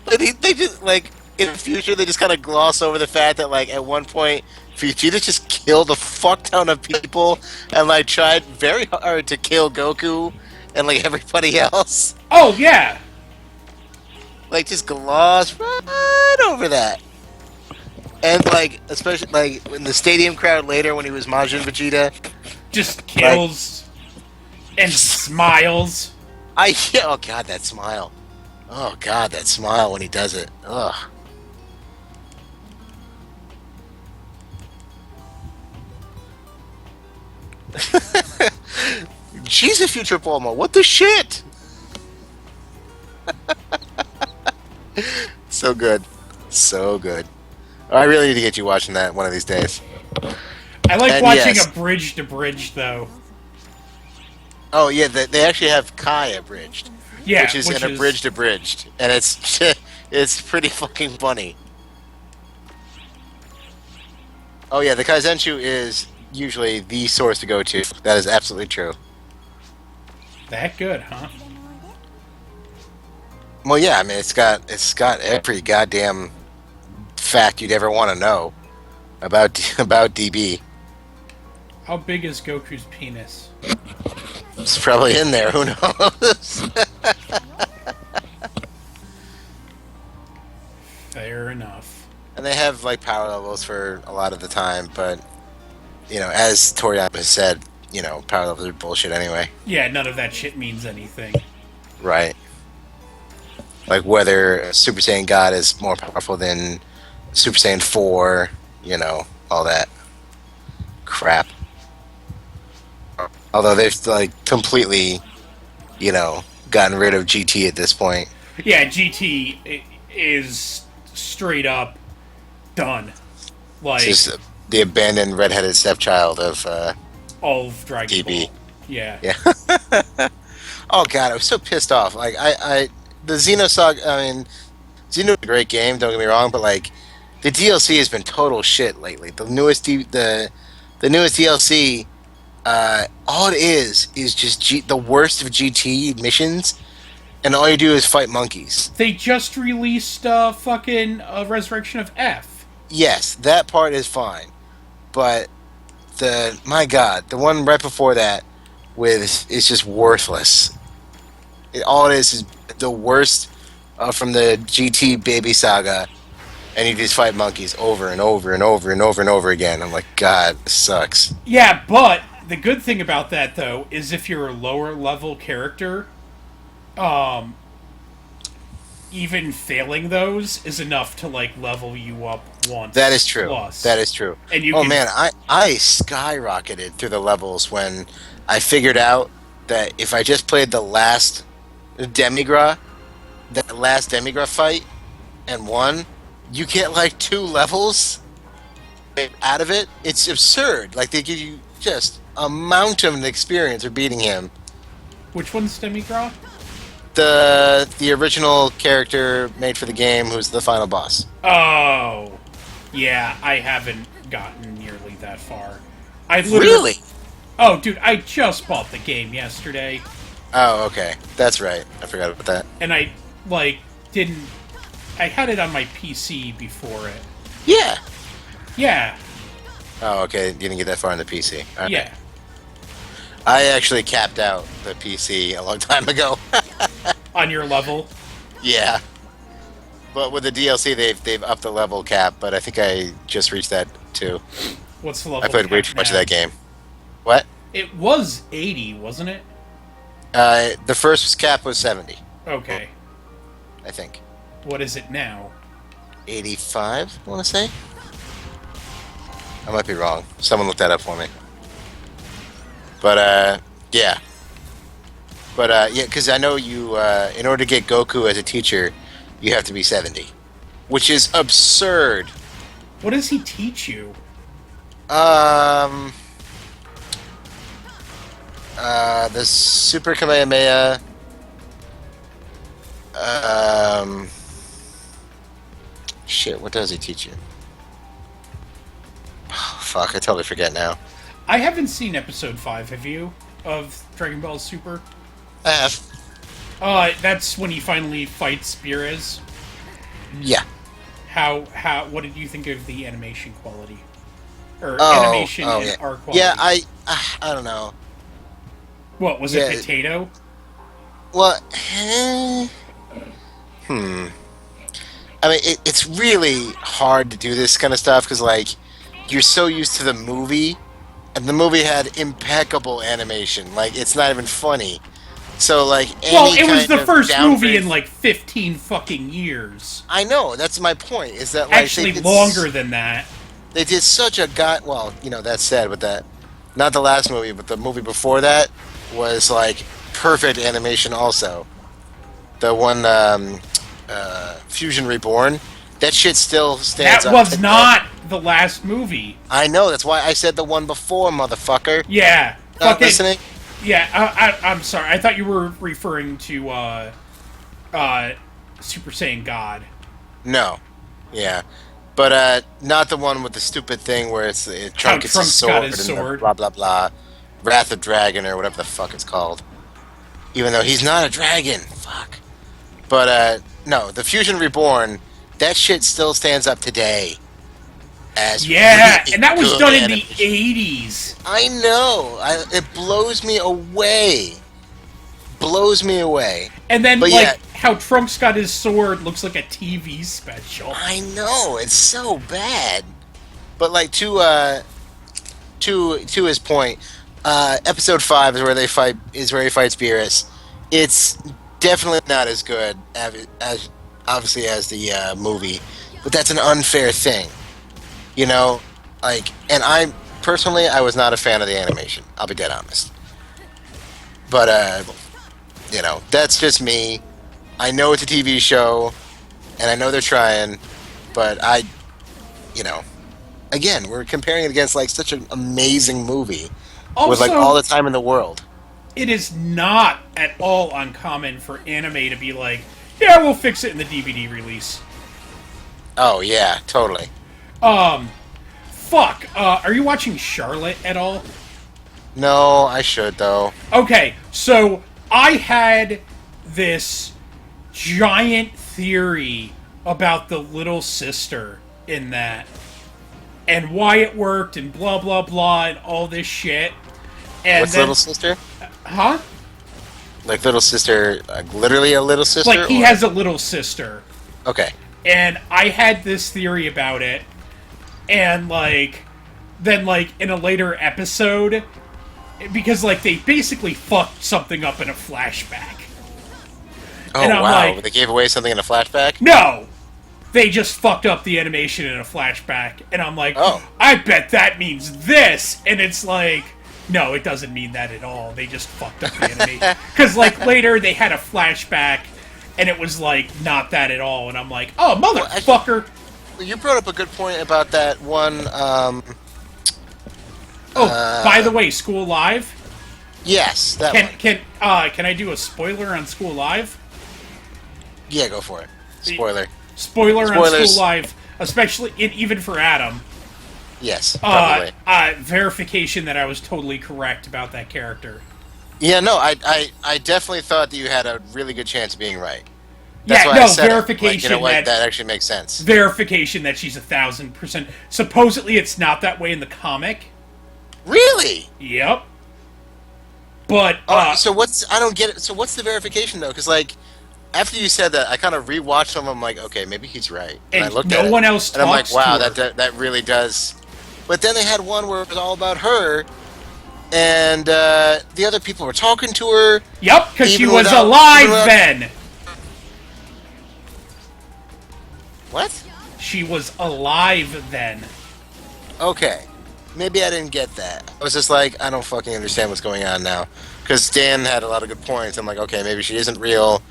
But they just like in the future they just kind of gloss over the fact that like at one point Vegeta just killed a fuck ton of people and like tried very hard to kill Goku and like everybody else. Oh, yeah! Like just gloss right over that. And like especially like in the stadium crowd later when he was Majin Vegeta, Just like kills and smiles. I yeah, oh god that smile. Oh god that smile when he does it. Ugh. Jesus, future Bulma, what the shit? So good. So good. I really need to get you watching that one of these days. I like And watching yes. a bridge to bridge, though. Oh yeah, they actually have Kai abridged, Yeah, which is which an is abridged, and it's it's pretty fucking funny. Oh yeah, the Kaizenshu is usually the source to go to. That is absolutely true. that good, huh? Well, yeah, I mean it's got every goddamn fact you'd ever want to know about about DB. How big is Goku's penis? It's probably in there. Who knows? Fair enough. And they have like power levels for a lot of the time, but as Toriyama has said, power levels are bullshit anyway. Yeah, none of that shit means anything. Right. Like whether Super Saiyan God is more powerful than Super Saiyan 4, all that crap. Although they've like completely, gotten rid of GT at this point. Yeah, GT is straight up done. It's Like, just the abandoned redheaded stepchild of all of Dragon DB. Ball. Yeah. Yeah. Oh god, I was so pissed off. Like the Xenosaga. I mean, Xeno's a great game. Don't get me wrong, but like the DLC has been total shit lately. The newest DLC. All it is just the worst of GT missions, and all you do is fight monkeys. They just released fucking Resurrection of F. yes, that part is fine. But my God, the one right before that with is just worthless. All it is the worst from the GT Baby Saga, and you just fight monkeys over and over and over and over and over again. I'm like, God, this sucks. Yeah, but the good thing about that though is if you're a lower level character, um, even failing those is enough to like level you up That once is true. That plus, is true. and you Oh can. man, I skyrocketed through the levels when I figured out that if I just played the last Demigra, that last Demigra fight and won, you get like 2 levels out of it. It's absurd. Like they give you just a mountain of experience for beating him. Which one's Demigra? The original character made for the game, who's the final boss. Oh, yeah, I haven't gotten nearly that far. I literally. Really? Oh, dude, I just bought the game yesterday, Oh, okay. That's right. I forgot about that. and I like didn't. I had it on my PC before it. Yeah. Yeah, Oh, okay. You didn't get that far on the PC. All right. yeah. I actually capped out the PC a long time ago. On your level. Yeah. But with the DLC, they've upped the level cap. But I think I just reached that too. What's the I level played way cap too much of now? that game. What? It was 80, wasn't it? The first cap was 70, Okay. I think. What is it now? 85, I want to say. I might be wrong. Someone looked that up for me. But yeah. But yeah, because I know you. In order to get Goku as a teacher, you have to be 70, which is absurd. What does he teach you? Um. The Super Kamehameha. Um. Shit, what does he teach you? Fuck, I totally forget now. I haven't seen episode 5, have you? Of Dragon Ball Super? I have. That's when he finally fights Beerus. Yeah. What did you think of the animation quality? Or Oh, animation oh and yeah. art quality? Yeah, I don't know. What, was Yeah. it potato? Well, I mean, it's really hard to do this kind of stuff because, like, you're so used to the movie, and the movie had impeccable animation. Like, it's not even funny. So, like, Well, any it was kind the of first movie downgrade. in like 15 fucking years. I know, that's my point, is that, like, Actually, longer than that. they did such a well, that said, with that, not the last movie, but the movie before that was, like, perfect animation also. The one, Fusion Reborn, that shit still stands That up was today. not the last movie. I know, that's why I said the one before, motherfucker. Yeah, Not fucking. listening? Yeah, I'm sorry. I thought you were referring to Super Saiyan God. No. Yeah. But not the one with the stupid thing where How Trunk gets his Trunks got sword his and the sword. blah blah blah. Wrath of Dragon or whatever the fuck it's called. Even though he's not a dragon. Fuck. But no, the Fusion Reborn, that shit still stands up today as Yeah, really and that was good done in the animation. 80s. I know. It blows me away. Blows me away. And then, But like, yeah, how Trunks got his sword looks like a TV special. I know. It's so bad. But like to his point, episode 5 is where they fight is where he fights Beerus. It's definitely not as good as obviously as the movie, but that's an unfair thing, you know. Like, and I personally, I was not a fan of the animation. I'll be dead honest. But that's just me. I know it's a TV show, and I know they're trying, but you know, again, we're comparing it against like such an amazing movie with like all Also, the time in the world. it is not at all uncommon for anime to be like, yeah, we'll fix it in the DVD release. Oh yeah, totally. Fuck. Are you watching Charlotte at all? No, I should though. Okay, so I had this giant theory about the little sister in that, and why it worked, and blah blah blah, and all this shit. And What's then, little sister? huh? Like little sister, like literally a little sister? Like he has a little sister. Okay. And I had this theory about it, and like, then like in a later episode, because like they basically fucked something up in a flashback. Oh, and I'm wow. like, They gave away something in a flashback? no! They just fucked up the animation in a flashback. And I'm like, Oh. I bet that means this! And it's like, no, it doesn't mean that at all. They just fucked up the animation. Because like later they had a flashback, and it was like, not that at all. And I'm like, oh, motherfucker! You brought up a good point about that one, By the way, School Live? Yes, that one. Can I do a spoiler on School Live? Yeah, go for it. Spoiler. Spoiler on Spoilers. School Live, especially even for Adam. Yes, probably. Verification that I was totally correct about that character. Yeah, no, I definitely thought that you had a really good chance of being right. Yeah, why no, I said verification it. Like, you know what? that That actually makes sense. verification that she's 1,000%. Supposedly, it's not that way in the comic. Really? Yep. But so what's I don't get it. So what's the verification though? Because like after you said that, I kind of rewatched them. I'm like, okay, maybe he's right. And I looked no at it, one else and I'm like, talks wow, to her. that really does. But then they had one where it was all about her, and the other people were talking to her. Yep, because she even was without- alive even without- then. What? She was alive then. Okay. Maybe I didn't get that. I was just like, I don't fucking understand what's going on now. Because Dan had a lot of good points. I'm like, okay, maybe she isn't real.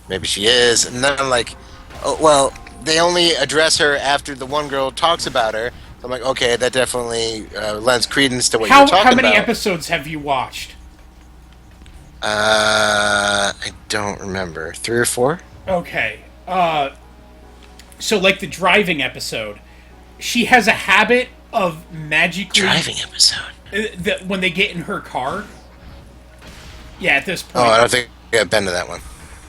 Maybe she is. And then I'm like, oh, well, they only address her after the one girl talks about her. So I'm like, okay, that definitely lends credence to what you're talking How many about. episodes have you watched? I don't remember. 3 or 4? Okay. So like the driving episode, she has a habit of magically Driving episode. when they get in her car. Yeah, at this Oh, point. I don't think I've been to that one.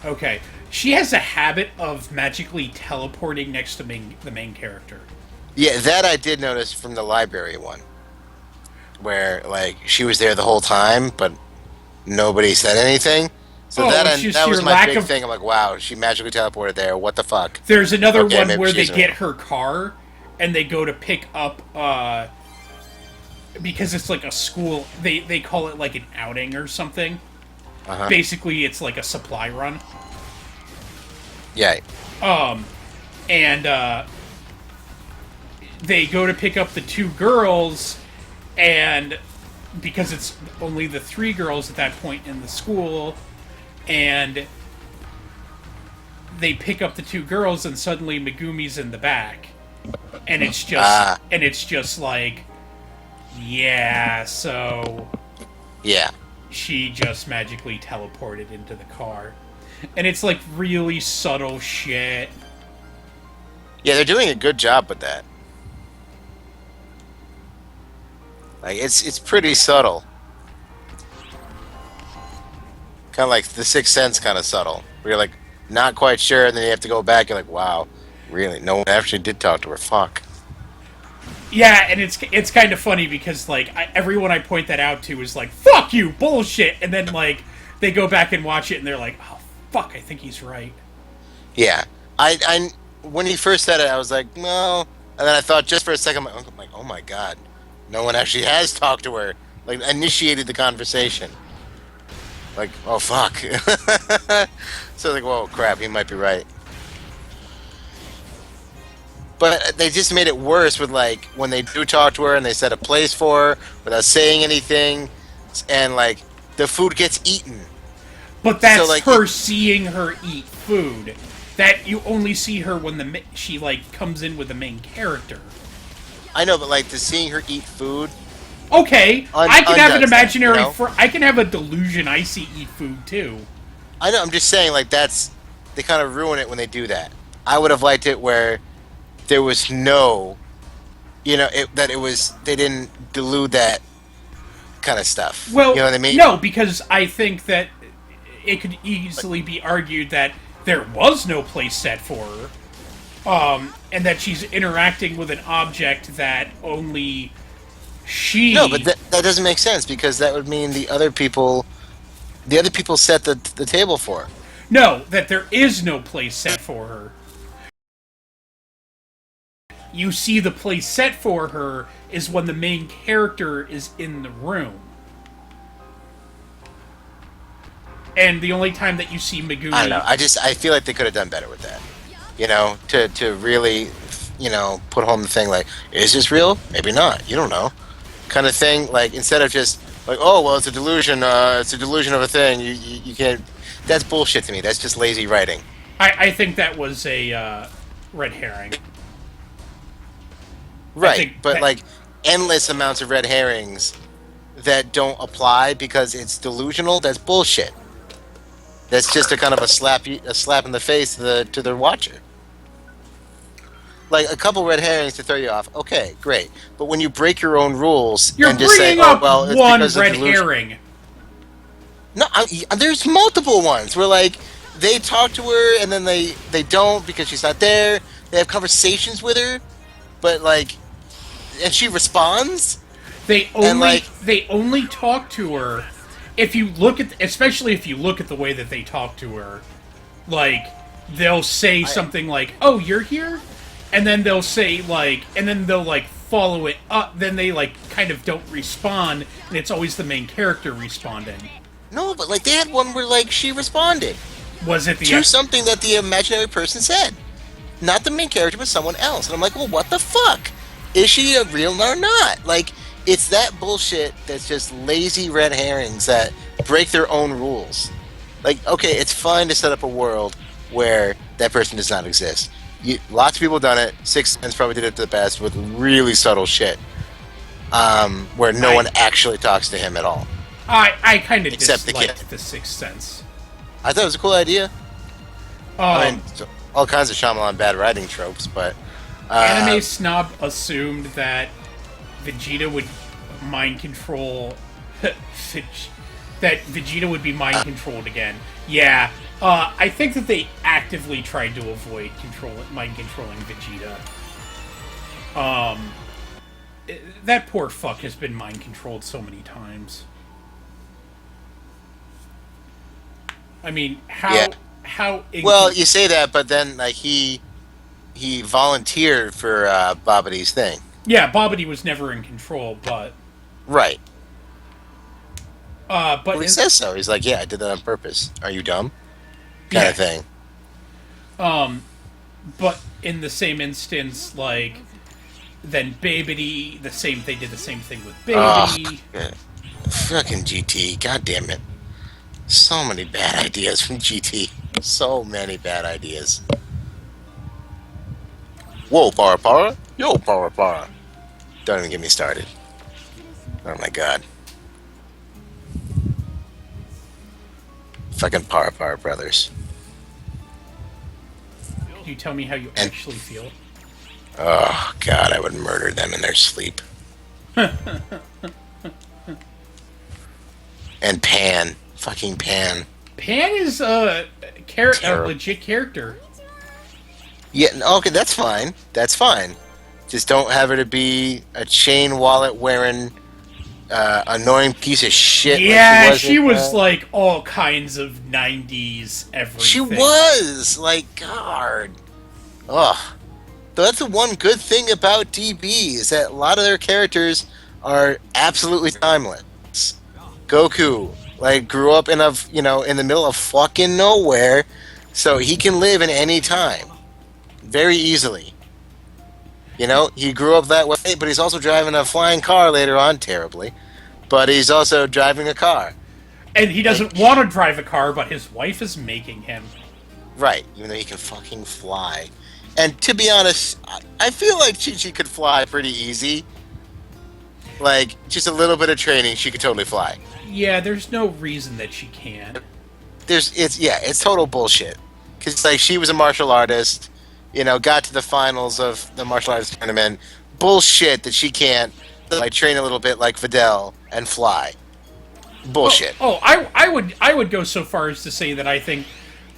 Okay. She has a habit of magically teleporting next to the main character. Yeah, that I did notice from the library one. Where, like, she was there the whole time, but nobody said anything. So Oh, that it's just was your my lack big of- thing. I'm like, wow, she magically teleported there. What the fuck? There's another Okay, one maybe where she they isn't get real. her car and they go to pick up because it's like a school, they call it like an outing or something. Uh-huh. Basically it's like a supply run. Yeah. And they go to pick up the 2 girls, and because it's only the 3 girls at that point in the school, and they pick up the 2 girls, and suddenly Megumi's in the back, and it's just like, yeah, so Yeah. she just magically teleported into the car. And it's like really subtle shit. Yeah, they're doing a good job with that. Like, it's pretty subtle. Kind of like the Sixth Sense kind of subtle. Where you're like, not quite sure, and then you have to go back, you're like, wow, really? No one actually did talk to her. Fuck. Yeah, and it's kind of funny because like everyone I point that out to is like, "Fuck you, bullshit," and then like they go back and watch it and they're like, "Oh fuck, I think he's right." Yeah. I when he first said it, I was like, no. And then I thought just for a second, I'm like, oh my god, no one actually has talked to her, like initiated the conversation. Like, oh fuck. So like, whoa, crap, he might be right. But they just made it worse with like when they do talk to her and they set a place for her without saying anything, and like the food gets eaten. But that's So, like, her seeing her eat food. That you only see her when she like comes in with the main character. I know, but like the seeing her eat food. Okay, I can have an undoes that, imaginary. you know? I can have a delusion. I see eat food too. I know. I'm just saying, like they kind of ruin it when they do that. I would have liked it where there was no, they didn't delude that kind of stuff. Well, you know what I mean? no, because I think that it could easily be argued that there was no place set for her. and that she's interacting with an object that only No, but she. that doesn't make sense because that would mean the other people set the table for her. No, that there is no place set for her. You see the place set for her is when the main character is in the room. And the only time that you see I don't know. Megumi. I feel like they could have done better with that. To really, put home the thing like, is this real? Maybe not. You don't know, kind of thing. Like instead of just like, oh well, it's a delusion. It's a delusion of a thing. You can't. That's bullshit to me. That's just lazy writing. I think that was a red herring. I Right, think but that. like endless amounts of red herrings that don't apply because it's delusional. That's bullshit. That's just a kind of a slap in the face to the watcher. Like a couple red herrings to throw you off. Okay, great. But when you break your own rules You're and just say, bringing "Oh up well, it's one because of red delusion," herring. no, there's multiple ones where like they talk to her and then they don't because she's not there. They have conversations with her, but like, and she responds and like, They only talk to her if you look at, especially if you look at the way that they talk to her. Like they'll say I something like, "Oh, you're here," and then they'll say like, and then they'll like follow it up. Then they like kind of don't respond, and it's always the main character responding. no, but like they had one where like she responded Was it the to something that the imaginary person said, not the main character, but someone else. And I'm like, well, what the fuck? Is she a real or not? Like, it's that bullshit that's just lazy red herrings that break their own rules. Like, okay, it's fine to set up a world where that person does not exist. Lots of people have done it. Six Sense probably did it to the best with really subtle shit, where no one I actually talks to him at all, I kind of except the kid. disliked the Sixth Sense. I thought it was a cool idea. I Um, mean, all kinds of Shyamalan bad writing tropes, but Anime Snob assumed that Vegeta would mind control. That Vegeta would be mind controlled again. Yeah, I think that they actively tried to avoid mind controlling Vegeta. Um, that poor fuck has been mind controlled so many times. I mean, yeah. how Well, you say that, but then like he volunteered for Bobity's thing, yeah, Bobbity was never in control, right? but Well, he in, says so. He's like, "Yeah, I did that on purpose. Are you dumb?" Kind yeah, of thing. but in the same instance, like then Babity, they did the same thing with Oh, Babity. fucking GT! God damn it! So many bad ideas from GT. So many bad ideas. Whoa, para. Yo, para. Don't even get me started. Oh my god. Fucking para brothers. Can you tell me how you And actually feel? oh god, I would murder them in their sleep. And Pan. Fucking Pan. Pan is a Terrible. legit character. Yeah, okay, that's fine. That's fine. Just don't have her to be a chain wallet wearing annoying piece of shit. Yeah, Like she she was wasn't. like all kinds of '90s She everything. was like God. Ugh. But that's the one good thing about DB is that a lot of their characters are absolutely timeless. Goku like grew up in in the middle of fucking nowhere, so he can live in any time very easily. He grew up that way, but he's also driving a flying car later on terribly. But he's also driving a car. And he Like, doesn't want to drive a car, but his wife is making him. right, even though he can fucking fly. And to be honest, I feel like Chi-Chi could fly pretty easy. Like, just a little bit of training, she could totally fly. Yeah, there's no reason that she can't. It's total bullshit. Because, like, she was a martial artist, got to the finals of the martial arts tournament. Bullshit that she can't, like, train a little bit like Videl and fly. Bullshit. I would go so far as to say that I think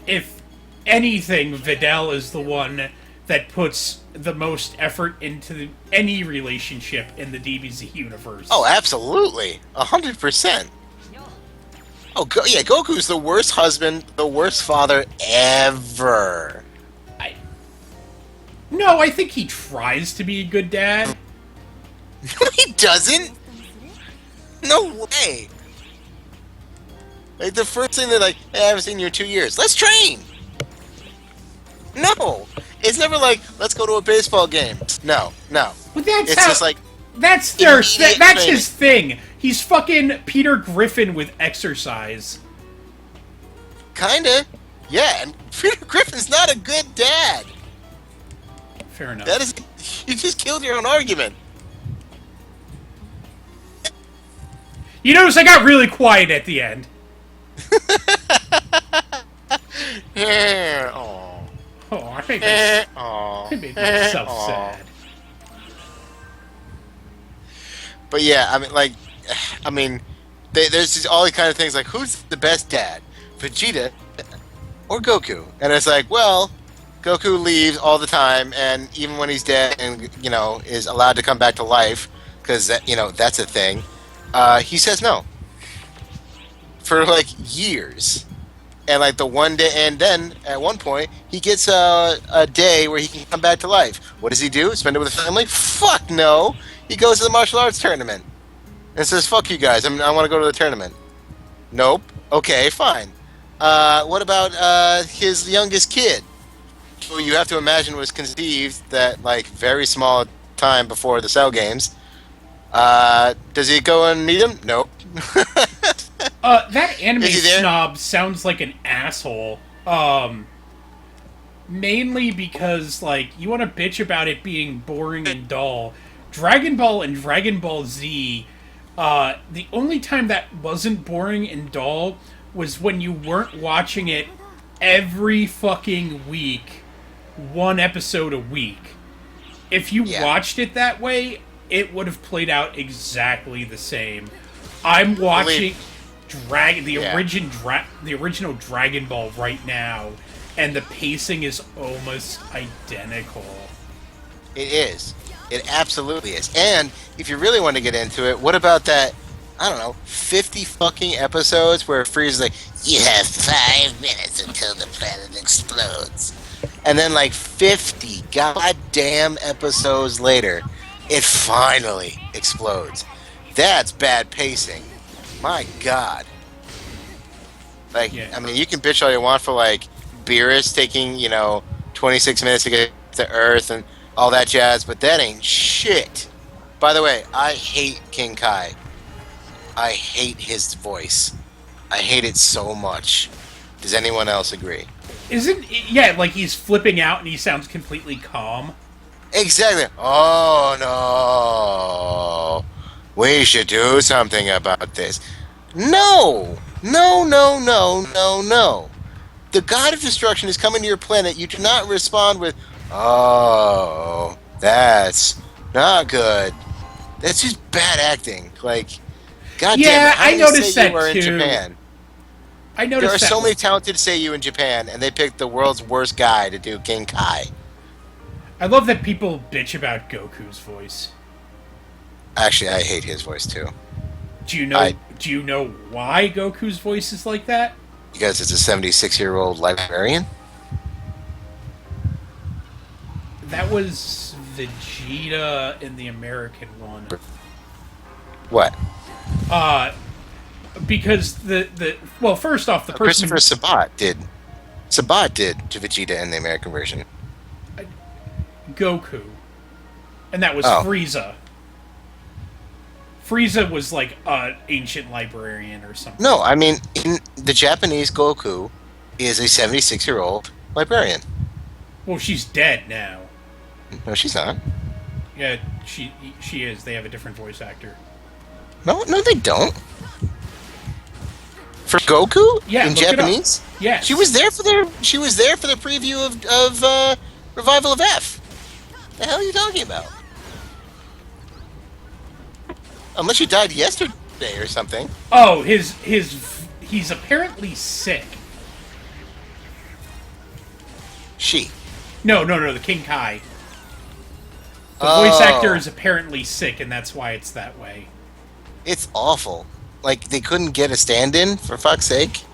if anything, Videl is the one that puts the most effort into any relationship in the DBZ universe. Oh, absolutely. 100%. Oh, yeah, Goku's the worst husband, the worst father ever. No, I think he tries to be a good dad. No, he doesn't. No way. Like, the first thing they're like, hey, I haven't seen you in 2 years. Let's train! No! It's never like, let's go to a baseball game. No. But that's It's just like, that's training. his thing. He's fucking Peter Griffin with exercise. Kinda. Yeah, and Peter Griffin's not a good dad. Fair enough. That is, you just killed your own argument. You notice I got really quiet at the end. Aw. Oh, I think I made myself Aw. sad. But yeah, I mean, there's just all the kind of things like, who's the best dad, Vegeta or Goku? And it's like, well, Goku leaves all the time, and even when he's dead and is allowed to come back to life, because that's a thing. He says no for like years, and like the one day, and then at one point he gets a day where he can come back to life. What does he do? Spend it with the family? Fuck no! He goes to the martial arts tournament and says, "Fuck you guys! I want to go to the tournament." Nope. Okay, fine. What about his youngest kid, who you have to imagine was conceived that like very small time before the Cell Games? Does he go and meet him? Nope. That anime Is he there? snob sounds like an asshole. Mainly because, like, you want to bitch about it being boring and dull. Dragon Ball and Dragon Ball Z, the only time that wasn't boring and dull was when you weren't watching it every fucking week, one episode a week. If you watched it that way, it would have played out exactly the same. I'm watching the original Dragon Ball right now, and the pacing is almost identical. It is. It absolutely is. And if you really want to get into it, what about that, I don't know, 50 fucking episodes where Frieza's like, you have 5 minutes until the planet explodes. And then like 50 goddamn episodes later, it finally explodes. That's bad pacing. My God. Like, Yeah. I mean, you can bitch all you want for like Beerus taking, 26 minutes to get to Earth and all that jazz, but that ain't shit. By the way, I hate King Kai. I hate his voice. I hate it so much. Does anyone else agree? Like he's flipping out and he sounds completely calm. Exactly. Oh no. We should do something about this. No. No. The God of Destruction is coming to your planet. You do not respond with, oh, that's not good. That's just bad acting. Like, God damn it. How I do you noticed say that you are in too. Japan? I There noticed are that. so many talented Seiyu in Japan, and they picked the world's worst guy to do King Kai. I love that people bitch about Goku's voice. Actually, I hate his voice too. Do you know why Goku's voice is like that? Because it's a 76-year-old librarian? That was Vegeta in the American one. What? Because well, first off, the person Christopher Sabat did. Sabat did to Vegeta in the American version. Goku, and that was Oh. Frieza. Frieza was like an ancient librarian or something. No, I mean, in the Japanese, Goku is a 76-year-old librarian. Well, she's dead now. No, she's not. Yeah, she is. They have a different voice actor. No, they don't. For Goku? Yeah, in look it up. Japanese? Yes. She was there for the preview of Revival of F. The hell are you talking about? Unless she died yesterday or something. Oh, he's apparently sick. She. No, the King Kai. The voice actor Oh, is apparently sick, and that's why it's that way. it's awful. Like they couldn't get a stand-in for fuck's sake.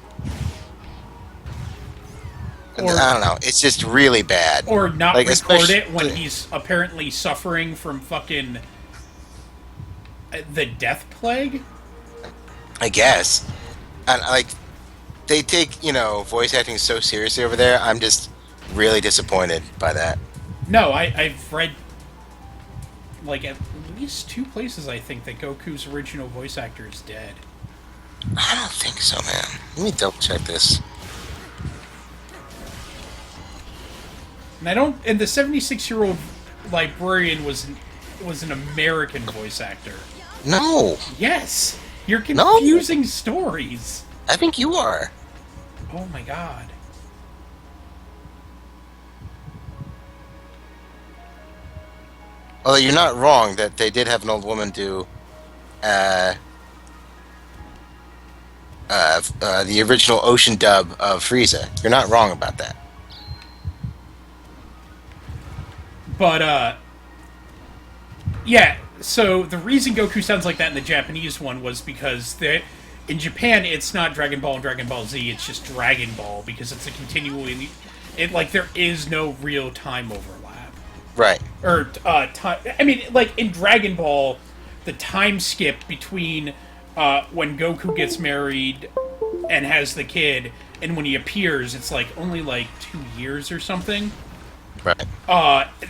Or I don't know. It's just really bad. or not Like record especially, it when he's apparently suffering from fucking the death plague. I guess, and like they take voice acting so seriously over there. I'm just really disappointed by that. No, I've read like at least 2 places I think that Goku's original voice actor is dead. I don't think so, man. Let me double check this. And I don't. And the 76-year-old librarian was an American voice actor. No, Yes, you're no. confusing stories. I think you are. Oh my god. Although you're not wrong that they did have an old woman do uh, the original Ocean dub of Frieza. You're not wrong about that. But yeah. So the reason Goku sounds like that in the Japanese one was because in Japan it's not Dragon Ball and Dragon Ball Z. It's just Dragon Ball because it's a continually. It like there is no real time overlap. Right. Or time. I mean, like in Dragon Ball, the time skip between when Goku gets married and has the kid and when he appears, it's like only like 2 years or something. Right.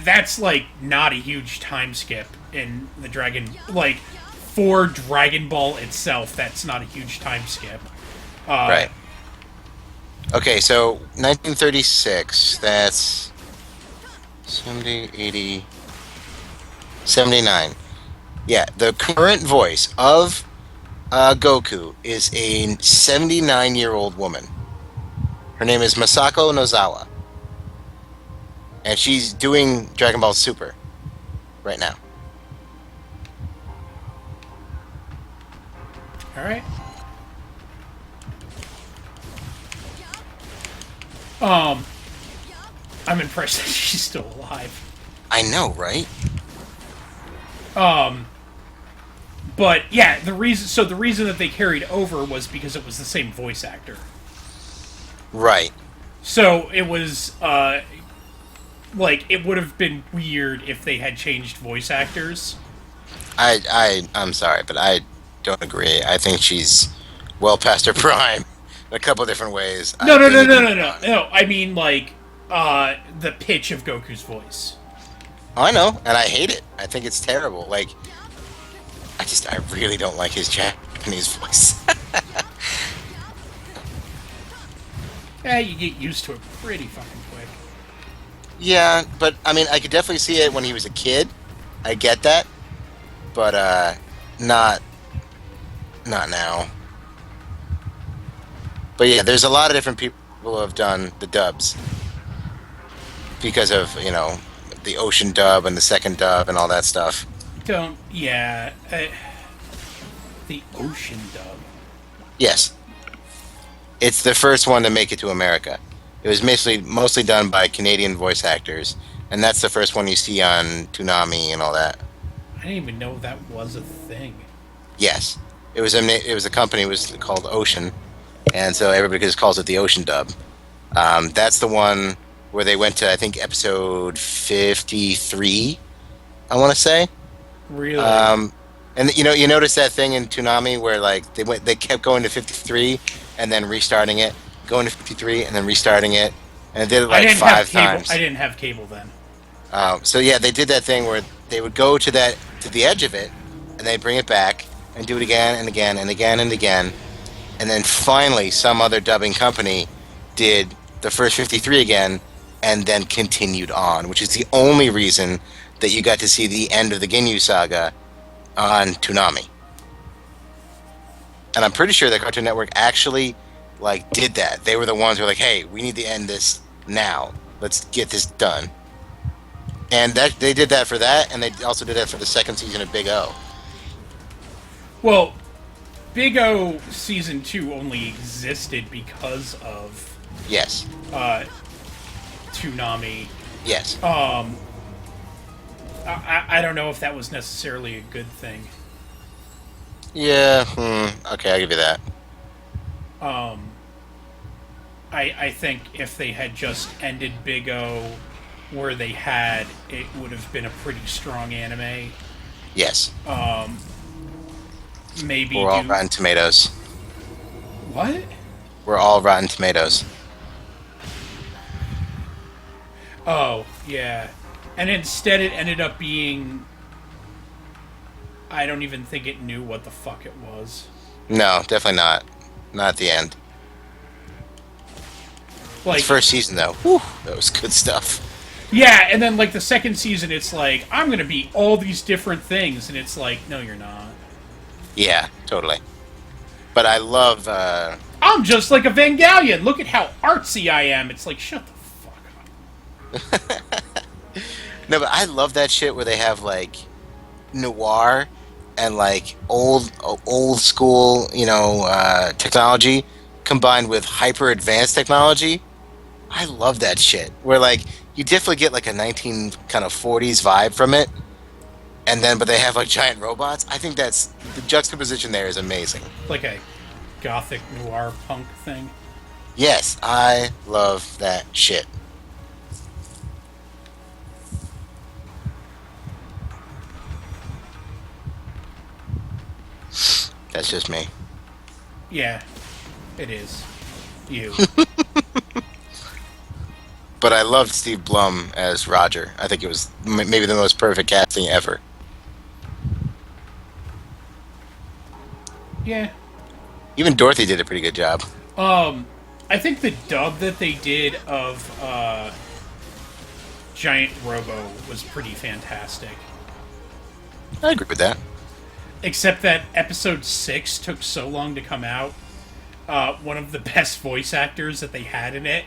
That's like not a huge time skip in the Dragon. Like for Dragon Ball itself, that's not a huge time skip. Right. Okay, so 1936, that's 70, 80, 79. Yeah, the current voice of Goku is a 79-year-old woman. Her name is Masako Nozawa. And she's doing Dragon Ball Super right now. All right. I'm impressed that she's still alive. I know, right? But yeah, the reason that they carried over was because it was the same voice actor. Right. So it was like it would have been weird if they had changed voice actors. I'm sorry, but I don't agree. I think she's well past her prime in a couple different ways. No, I no, think no, they no, can no, move no, on. no. I mean like the pitch of Goku's voice. Oh, I know, and I hate it. I think it's terrible. Like, I really don't like his Japanese voice. Yeah, you get used to it pretty fucking quick. Yeah, but I mean, I could definitely see it when he was a kid. I get that, but not not now. But yeah, there's a lot of different people who have done the dubs because of the Ocean dub and the second dub and all that stuff. Don't. Yeah. The Ocean dub. Yes, it's the first one to make it to America. It was mostly done by Canadian voice actors, and that's the first one you see on Toonami and all that. I didn't even know that was a thing. Yes, it was a company was called Ocean, and so everybody just calls it the Ocean dub. That's the one where they went to I think episode 53. I want to say. Really? And you notice that thing in Toonami where like they kept going to 53 and then restarting it, going to 53 and then restarting it, and it did it I like didn't have five cable. times. I didn't have cable then. So yeah, they did that thing where they would go to the edge of it, and they bring it back and do it again and again and again and again, and then finally some other dubbing company did the first 53 again, and then continued on, which is the only reason that you got to see the end of the Ginyu saga on Toonami. And I'm pretty sure that Cartoon Network actually like did that. They were the ones who were like, "Hey, we need to end this now. Let's get this done." And that they did that for that, and they also did that for the second season of Big O. Well, Big O season 2 only existed because of Yes. Toonami. Yes. I don't know if that was necessarily a good thing. Yeah. Okay, I'll give you that. I think if they had just ended Big O where they had, it would have been a pretty strong anime. Yes. Maybe We're all do Rotten Tomatoes. what? We're all Rotten Tomatoes. Oh yeah, and instead it ended up being. I don't even think it knew what the fuck it was. No, definitely not. Not at the end. Its Like, first season, though, whew, that was good stuff. yeah, and then like the second season, it's like I'm gonna be all these different things, and it's like, no, you're not. Yeah, totally. But I love. I'm just like a Vangalion. Look at how artsy I am. It's like, shut the fuck No, but I love that shit where they have like noir and like old school, technology combined with hyper advanced technology. I love that shit. Where like you definitely get like a 19 kind of 40s vibe from it, and then but they have like giant robots. I think that's the juxtaposition there is amazing. up. Like a gothic noir punk thing. Yes, I love that shit. That's just me. Yeah, it is. You. But I loved Steve Blum as Roger. I think it was maybe the most perfect casting ever. Yeah. Even Dorothy did a pretty good job. I think the dub that they did of Giant Robo was pretty fantastic. I agree with that. Except that episode 6 took so long to come out. One of the best voice actors that they had in it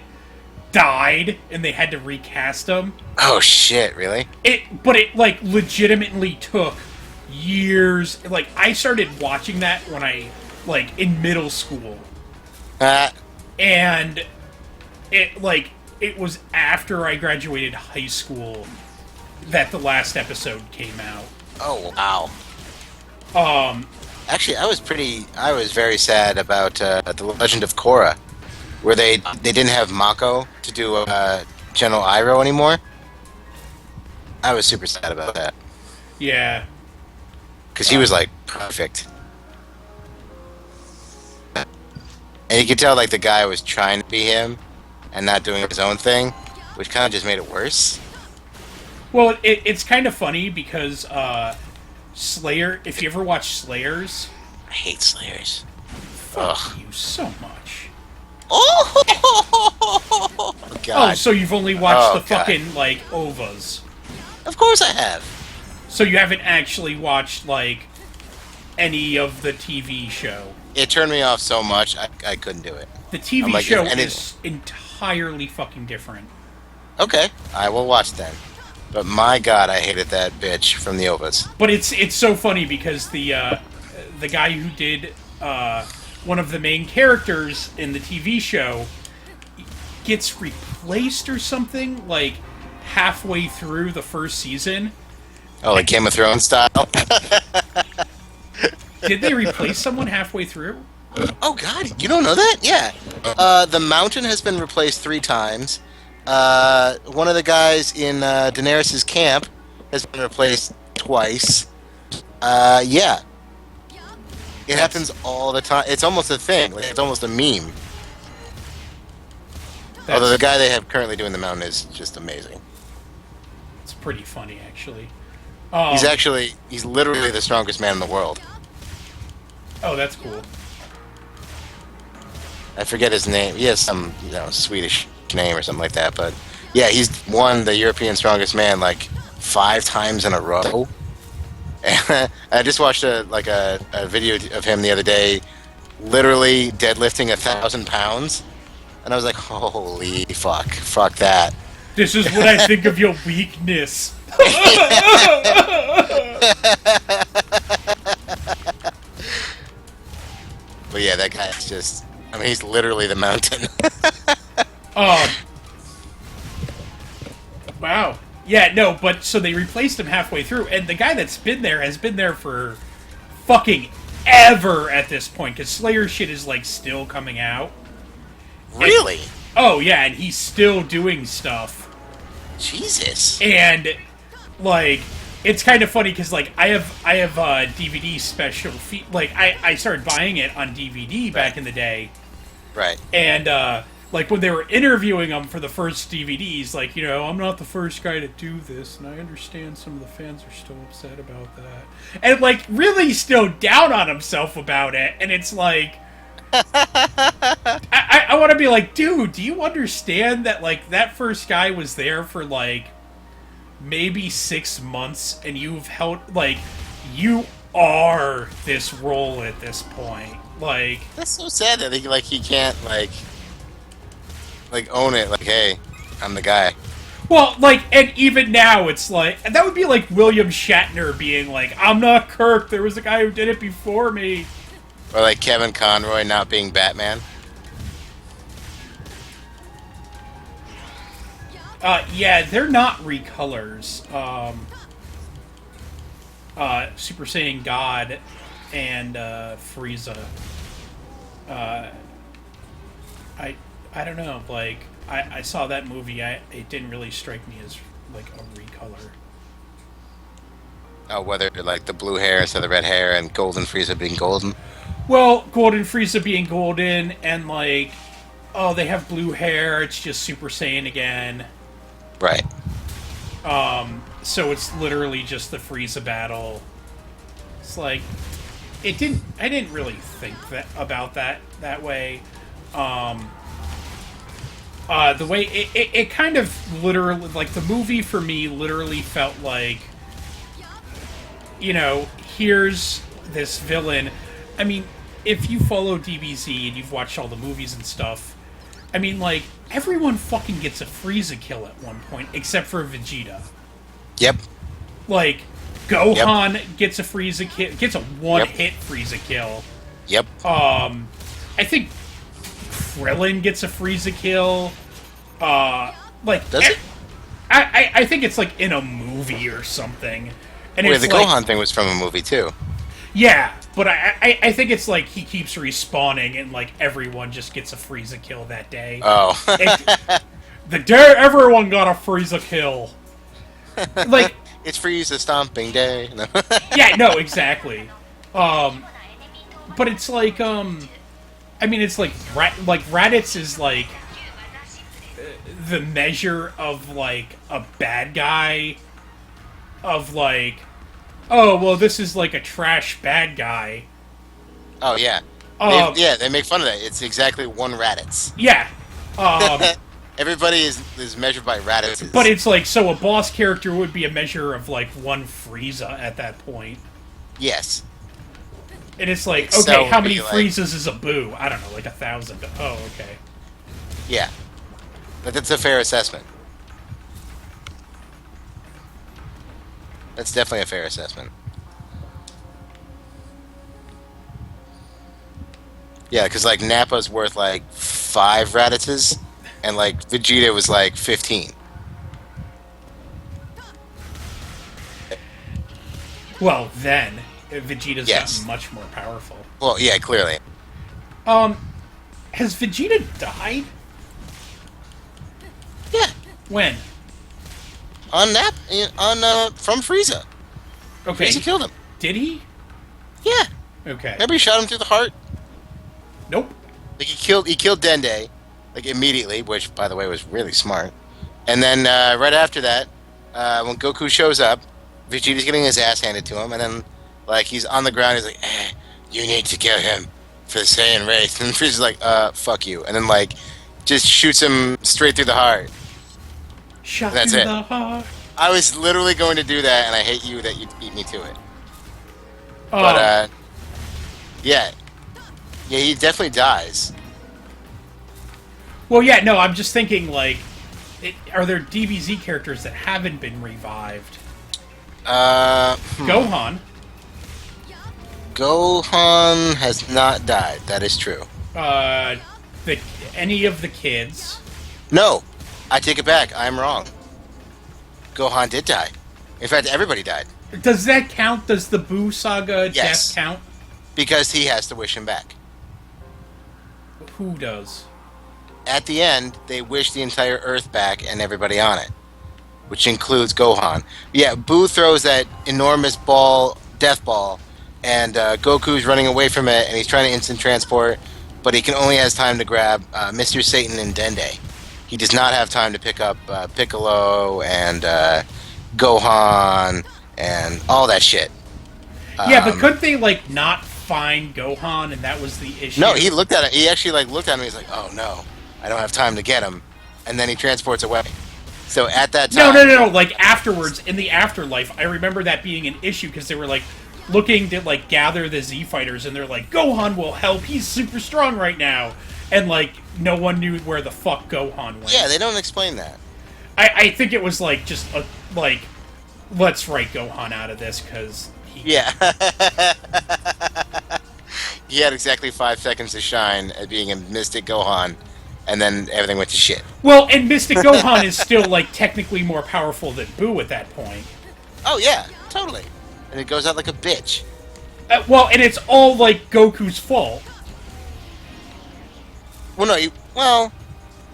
died, and they had to recast him. Oh shit! Really? But it like legitimately took years. Like I started watching that when I like in middle school, Uh, and it was after I graduated high school that the last episode came out. oh wow. Actually, I was very sad about the Legend of Korra, where they didn't have Mako to do General Iroh anymore. I was super sad about that Yeah. because he was like perfect, and you could tell like the guy was trying to be him and not doing his own thing, which kind of just made it worse. Well, it's kind of funny because Slayer. If you ever watch Slayers, I hate Slayers. fuck Ugh. you so much. Oh God! Oh, so you've only watched Oh, the God. fucking like OVAs. Of course I have. So you haven't actually watched like any of the TV show. It turned me off so much I couldn't do it. The TV I'm like, show if any- is entirely fucking different. Okay, I will watch then. But my God, I hated that bitch from the Ovas. But it's so funny because the guy who did one of the main characters in the TV show gets replaced or something like halfway through the first season. Oh, like Game of Thrones style. Did they replace someone halfway through? Oh God, you don't know that? Yeah. The Mountain has been replaced 3 times. One of the guys in Daenerys' camp has been replaced twice. Yeah. It happens all the time. It's almost a thing. Like, it's almost a meme. Although the guy they have currently doing the Mountain is just amazing. It's pretty funny actually. He's literally the strongest man in the world. Oh, that's cool. I forget his name. He has some, Swedish name or something like that. But yeah, he's won the European Strongest Man like 5 times in a row. And I just watched a video of him the other day, literally deadlifting 1,000 pounds, and I was like, holy fuck that. This is what I think of your weakness. But yeah, that guy's just. I mean, he's literally the Mountain. Well, Yeah, no, but so they replaced him halfway through, and the guy that's been there has been there for fucking ever at this point, because Slayer shit is, like, still coming out. Really? Oh, yeah, and he's still doing stuff. Jesus. And, like, it's kind of funny, because, like, I have DVD special like, I started buying it on DVD back in the day. Right. And, like, when they were interviewing him for the first DVDs, like, you know, I'm not the first guy to do this, and I understand some of the fans are still upset about that. And, like, really still down on himself about it, and it's like... I want to be like, dude, do you understand that, like, that first guy was there for, like, maybe 6 months, and you've held, like, you are this role at this point. Like... That's so sad that he can't, like, own it, like, hey, I'm the guy. Well, like, and even now, it's like, that would be like William Shatner being like, I'm not Kirk, there was a guy who did it before me. Or like Kevin Conroy not being Batman. Yeah, they're not recolors. Super Saiyan God and, Frieza. I don't know, like, I saw that movie, it didn't really strike me as, like, a recolor. Oh, whether, like, the blue hair instead of the red hair and Golden Frieza being golden? Well, Golden Frieza being golden, and, like, oh, they have blue hair, it's just Super Saiyan again. Right. So it's literally just the Frieza battle. It's like, I didn't really think about that way. The way it kind of literally, like, the movie for me literally felt like, you know, here's this villain. I mean, if you follow DBZ and you've watched all the movies and stuff, I mean, like, everyone fucking gets a Frieza kill at one point, except for Vegeta. Yep. Like, Gohan gets a Frieza kill, gets a one-hit Frieza kill. Yep. I think Krillin gets a Frieza kill. Like, does it? I think it's like in a movie or something. And Wait, it's the like, Gohan thing was from a movie too. Yeah, but I think it's like he keeps respawning and like everyone just gets a Frieza kill that day. Oh. The day everyone got a Frieza kill. Like, it's Frieza stomping day. No. yeah, no, exactly. But it's like, I mean, it's like, Raditz is like the measure of like a bad guy, of like, oh, well, this is like a trash bad guy. Oh, yeah. They make fun of that. It's exactly one Raditz. Yeah. Everybody is measured by Raditz. But it's like, so a boss character would be a measure of like one Frieza at that point. Yes. And it's like, okay, So how many like, Friezas is a Boo? I don't know, like 1,000. Oh, okay. Yeah. But that's a fair assessment. That's definitely a fair assessment. Yeah, because like Nappa's worth like 5 Raditzes, and like Vegeta was like 15. Well, then Vegeta's gotten much more powerful. Well, yeah, clearly. Has Vegeta died? Yeah. When? On from Frieza. Okay. Frieza killed him. Did he? Yeah. Okay. Remember he shot him through the heart? Nope. Like he killed Dende, like immediately, which by the way was really smart. And then right after that, when Goku shows up, Vegeta's getting his ass handed to him, and then like he's on the ground, he's like, "You need to kill him for the Saiyan race." And Frieza's like, "Fuck you," and then like just shoots him straight through the heart. Shot That's through it. the heart. I was literally going to do that, and I hate you that you beat me to it. But yeah, he definitely dies. Well, yeah, no, I'm just thinking, like, are there DBZ characters that haven't been revived? Gohan. Gohan has not died. That is true. Any of the kids. No, I take it back. I'm wrong. Gohan did die. In fact, everybody died. Does that count? Does the Boo Saga death Yes, count? because he has to wish him back. Who does? At the end, they wish the entire Earth back and everybody on it, which includes Gohan. Yeah, Boo throws that enormous ball, death ball, and Goku's running away from it, and he's trying to instant transport, but he can only has time to grab Mr. Satan and Dende. He does not have time to pick up Piccolo and Gohan and all that shit. Yeah, but couldn't they like not find Gohan, and that was the issue? No, he looked at it. He actually like looked at him. He's like, "Oh no, I don't have time to get him," and then he transports away. So at that time, No. Like afterwards, in the afterlife, I remember that being an issue because they were like looking to like gather the Z fighters, and they're like, Gohan will help. He's super strong right now, and like no one knew where the fuck Gohan went. Yeah, they don't explain that. I think it was like just a, like let's write Gohan out of this because Yeah. He had exactly 5 seconds to shine at being a Mystic Gohan, and then everything went to shit. Well, and Mystic Gohan is still like technically more powerful than Boo at that point. Oh yeah, totally. And it goes out like a bitch. Well, and it's all like Goku's fault. Well, no,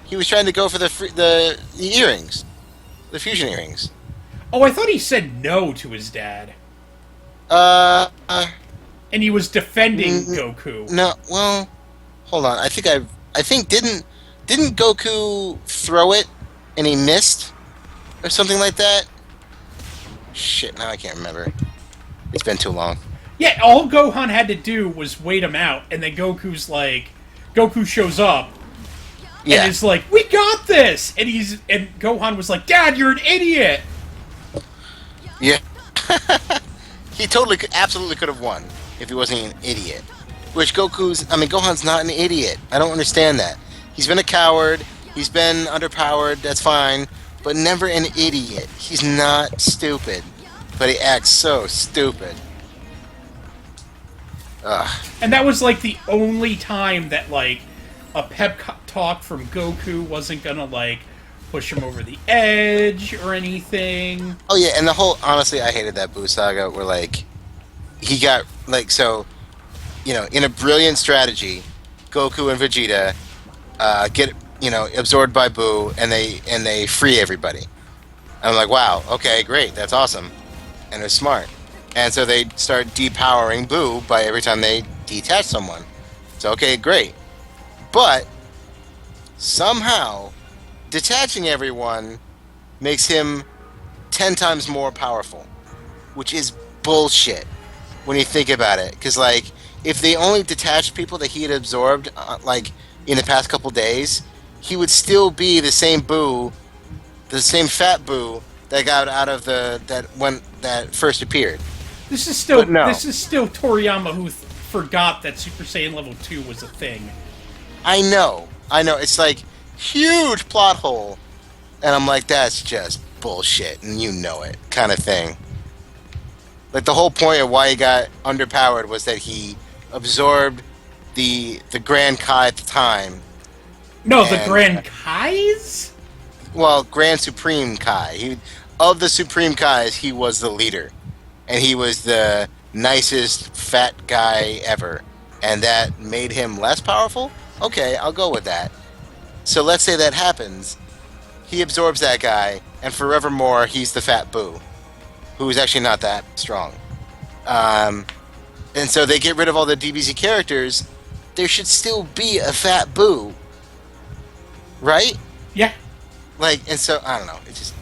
he was trying to go for the earrings, the fusion earrings. Oh, I thought he said no to his dad. Uh, And he was defending Goku. no. Well, hold on. I think didn't Goku throw it and he missed or something like that? Shit, now I can't remember. It's been too long. Yeah, all Gohan had to do was wait him out, and then Goku shows up, Yeah. and is like, "We got this," and Gohan was like, "Dad, you're an idiot." Yeah. He absolutely could have won if he wasn't an idiot. Which Gohan's not an idiot. I don't understand that. He's been a coward. He's been underpowered. That's fine. But never an idiot. He's not stupid. But he acts so stupid. Ugh. And that was like the only time that like a pep talk from Goku wasn't gonna like push him over the edge or anything. Oh yeah, and honestly, I hated that Buu saga where like he got like in a brilliant strategy, Goku and Vegeta get absorbed by Buu and they free everybody. And I'm like, wow, okay, great, that's awesome, and it's smart. And so they start depowering Buu by every time they detach someone. So okay, great, but somehow detaching everyone makes him 10 times more powerful, which is bullshit when you think about it. Because, like, if they only detached people that he had absorbed, like, in the past couple days, he would still be the same Buu, the same fat Buu that got out of that first appeared. This is still no. This is still Toriyama who forgot that Super Saiyan Level 2 was a thing. I know. It's like huge plot hole, and I'm like, that's just bullshit, and you know it, kind of thing. Like the whole point of why he got underpowered was that he absorbed the Grand Kai at the time. No, the Grand Kais? Well, Grand Supreme Kai. Of the Supreme Kais, he was the leader, and he was the nicest fat guy ever, and that made him less powerful. Okay, I'll go with that. So let's say that happens. He absorbs that guy, and forevermore, he's the fat Buu, who is actually not that strong. And so they get rid of all the DBZ characters. There should still be a fat Buu, right? Yeah. Like, and so I don't know. It's just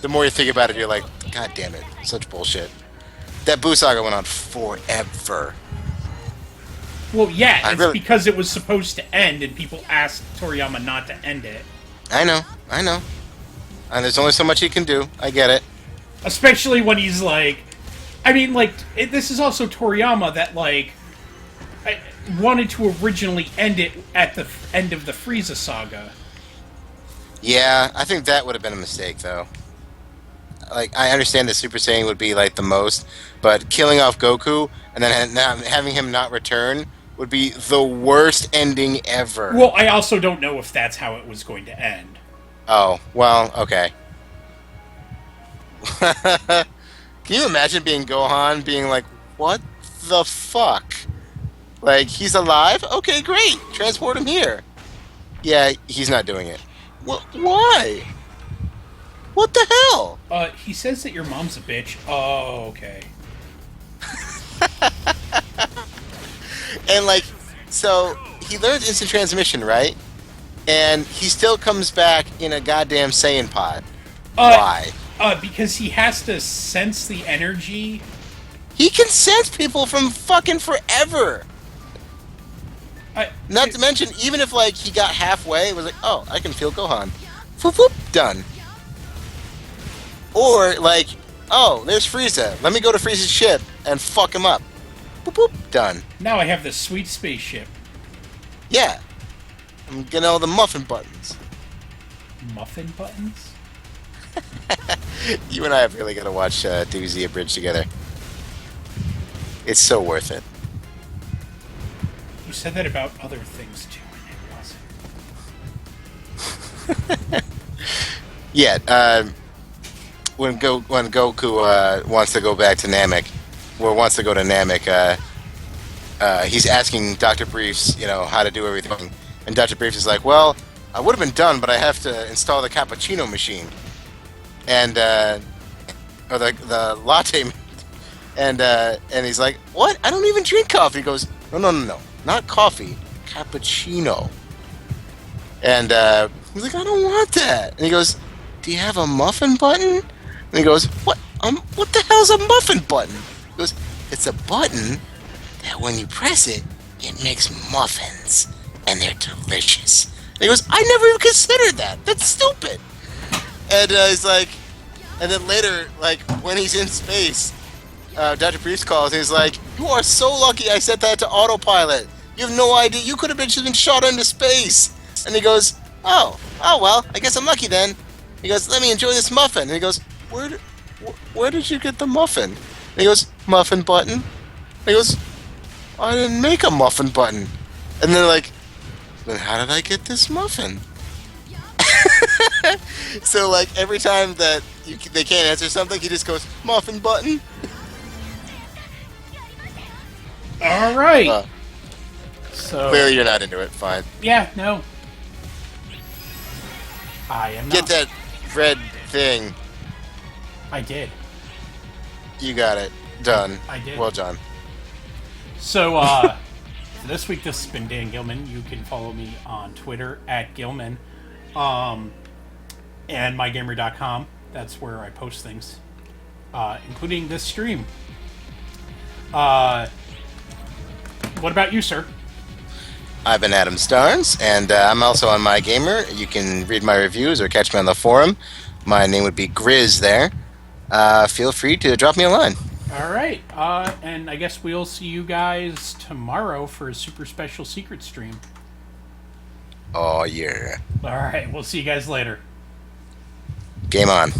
the more you think about it, you're like, God damn it, such bullshit. That Buu saga went on forever. Well, yeah, it's because it was supposed to end, and people asked Toriyama not to end it. I know. And there's only so much he can do. I get it. Especially when he's like... I mean, like, this is also Toriyama that, like, wanted to originally end it at the end of the Frieza saga. Yeah, I think that would have been a mistake, though. Like, I understand that Super Saiyan would be, like, the most, but killing off Goku and then having him not return would be the worst ending ever. Well, I also don't know if that's how it was going to end. Oh, well, okay. Can you imagine being Gohan being like, what the fuck? Like, he's alive? Okay, great. Transport him here. Yeah, he's not doing it. What? Why? What the hell? He says that your mom's a bitch. Oh, okay. And like, so he learns instant transmission, right? And he still comes back in a goddamn Saiyan pod. Why? Because he has to sense the energy. He can sense people from fucking forever. Not to mention, even if like he got halfway, it was like, oh, I can feel Gohan. Whoop whoop, done. Or like, oh, there's Frieza. Let me go to Frieza's ship and fuck him up. Boop boop, done. Now I have this sweet spaceship. Yeah. I'm getting all the muffin buttons. Muffin buttons? You and I have really got to watch DBZ Abridged together. It's so worth it. You said that about other things too, and it wasn't. Yeah, when Goku wants to go back to Namek, or wants to go to Namek, he's asking Dr. Briefs, how to do everything. And Dr. Briefs is like, well, I would have been done, but I have to install the cappuccino machine. And, or the latte. And he's like, what? I don't even drink coffee. He goes, no. Not coffee. Cappuccino. And, he's like, I don't want that. And he goes, do you have a muffin button? And he goes, what the hell's a muffin button? He goes, it's a button that when you press it, it makes muffins. And they're delicious. And he goes, I never even considered that. That's stupid. And he's like, and then later, like, when he's in space, Dr. Priest calls and he's like, you are so lucky I set that to autopilot. You have no idea. You could have just been shot into space. And he goes, oh well, I guess I'm lucky then. He goes, let me enjoy this muffin. And he goes, where did you get the muffin? And he goes, muffin button. And he goes, I didn't make a muffin button. And they're like, then how did I get this muffin? So, like, every time that they can't answer something, he just goes, muffin button. All right. So clearly you're not into it. Fine. Yeah, no. I am not. Get that red thing. I did. You got it. Done. I did. Well done. So, for this week, this has been Dan Gilman. You can follow me on Twitter @Gilman. And MyGamer.com. That's where I post things. Including this stream. What about you, sir? I've been Adam Starnes, and I'm also on MyGamer. You can read my reviews or catch me on the forum. My name would be Grizz there. Feel free to drop me a line. All right. And I guess we'll see you guys tomorrow for a super special secret stream. Oh, yeah. All right. We'll see you guys later. Game on.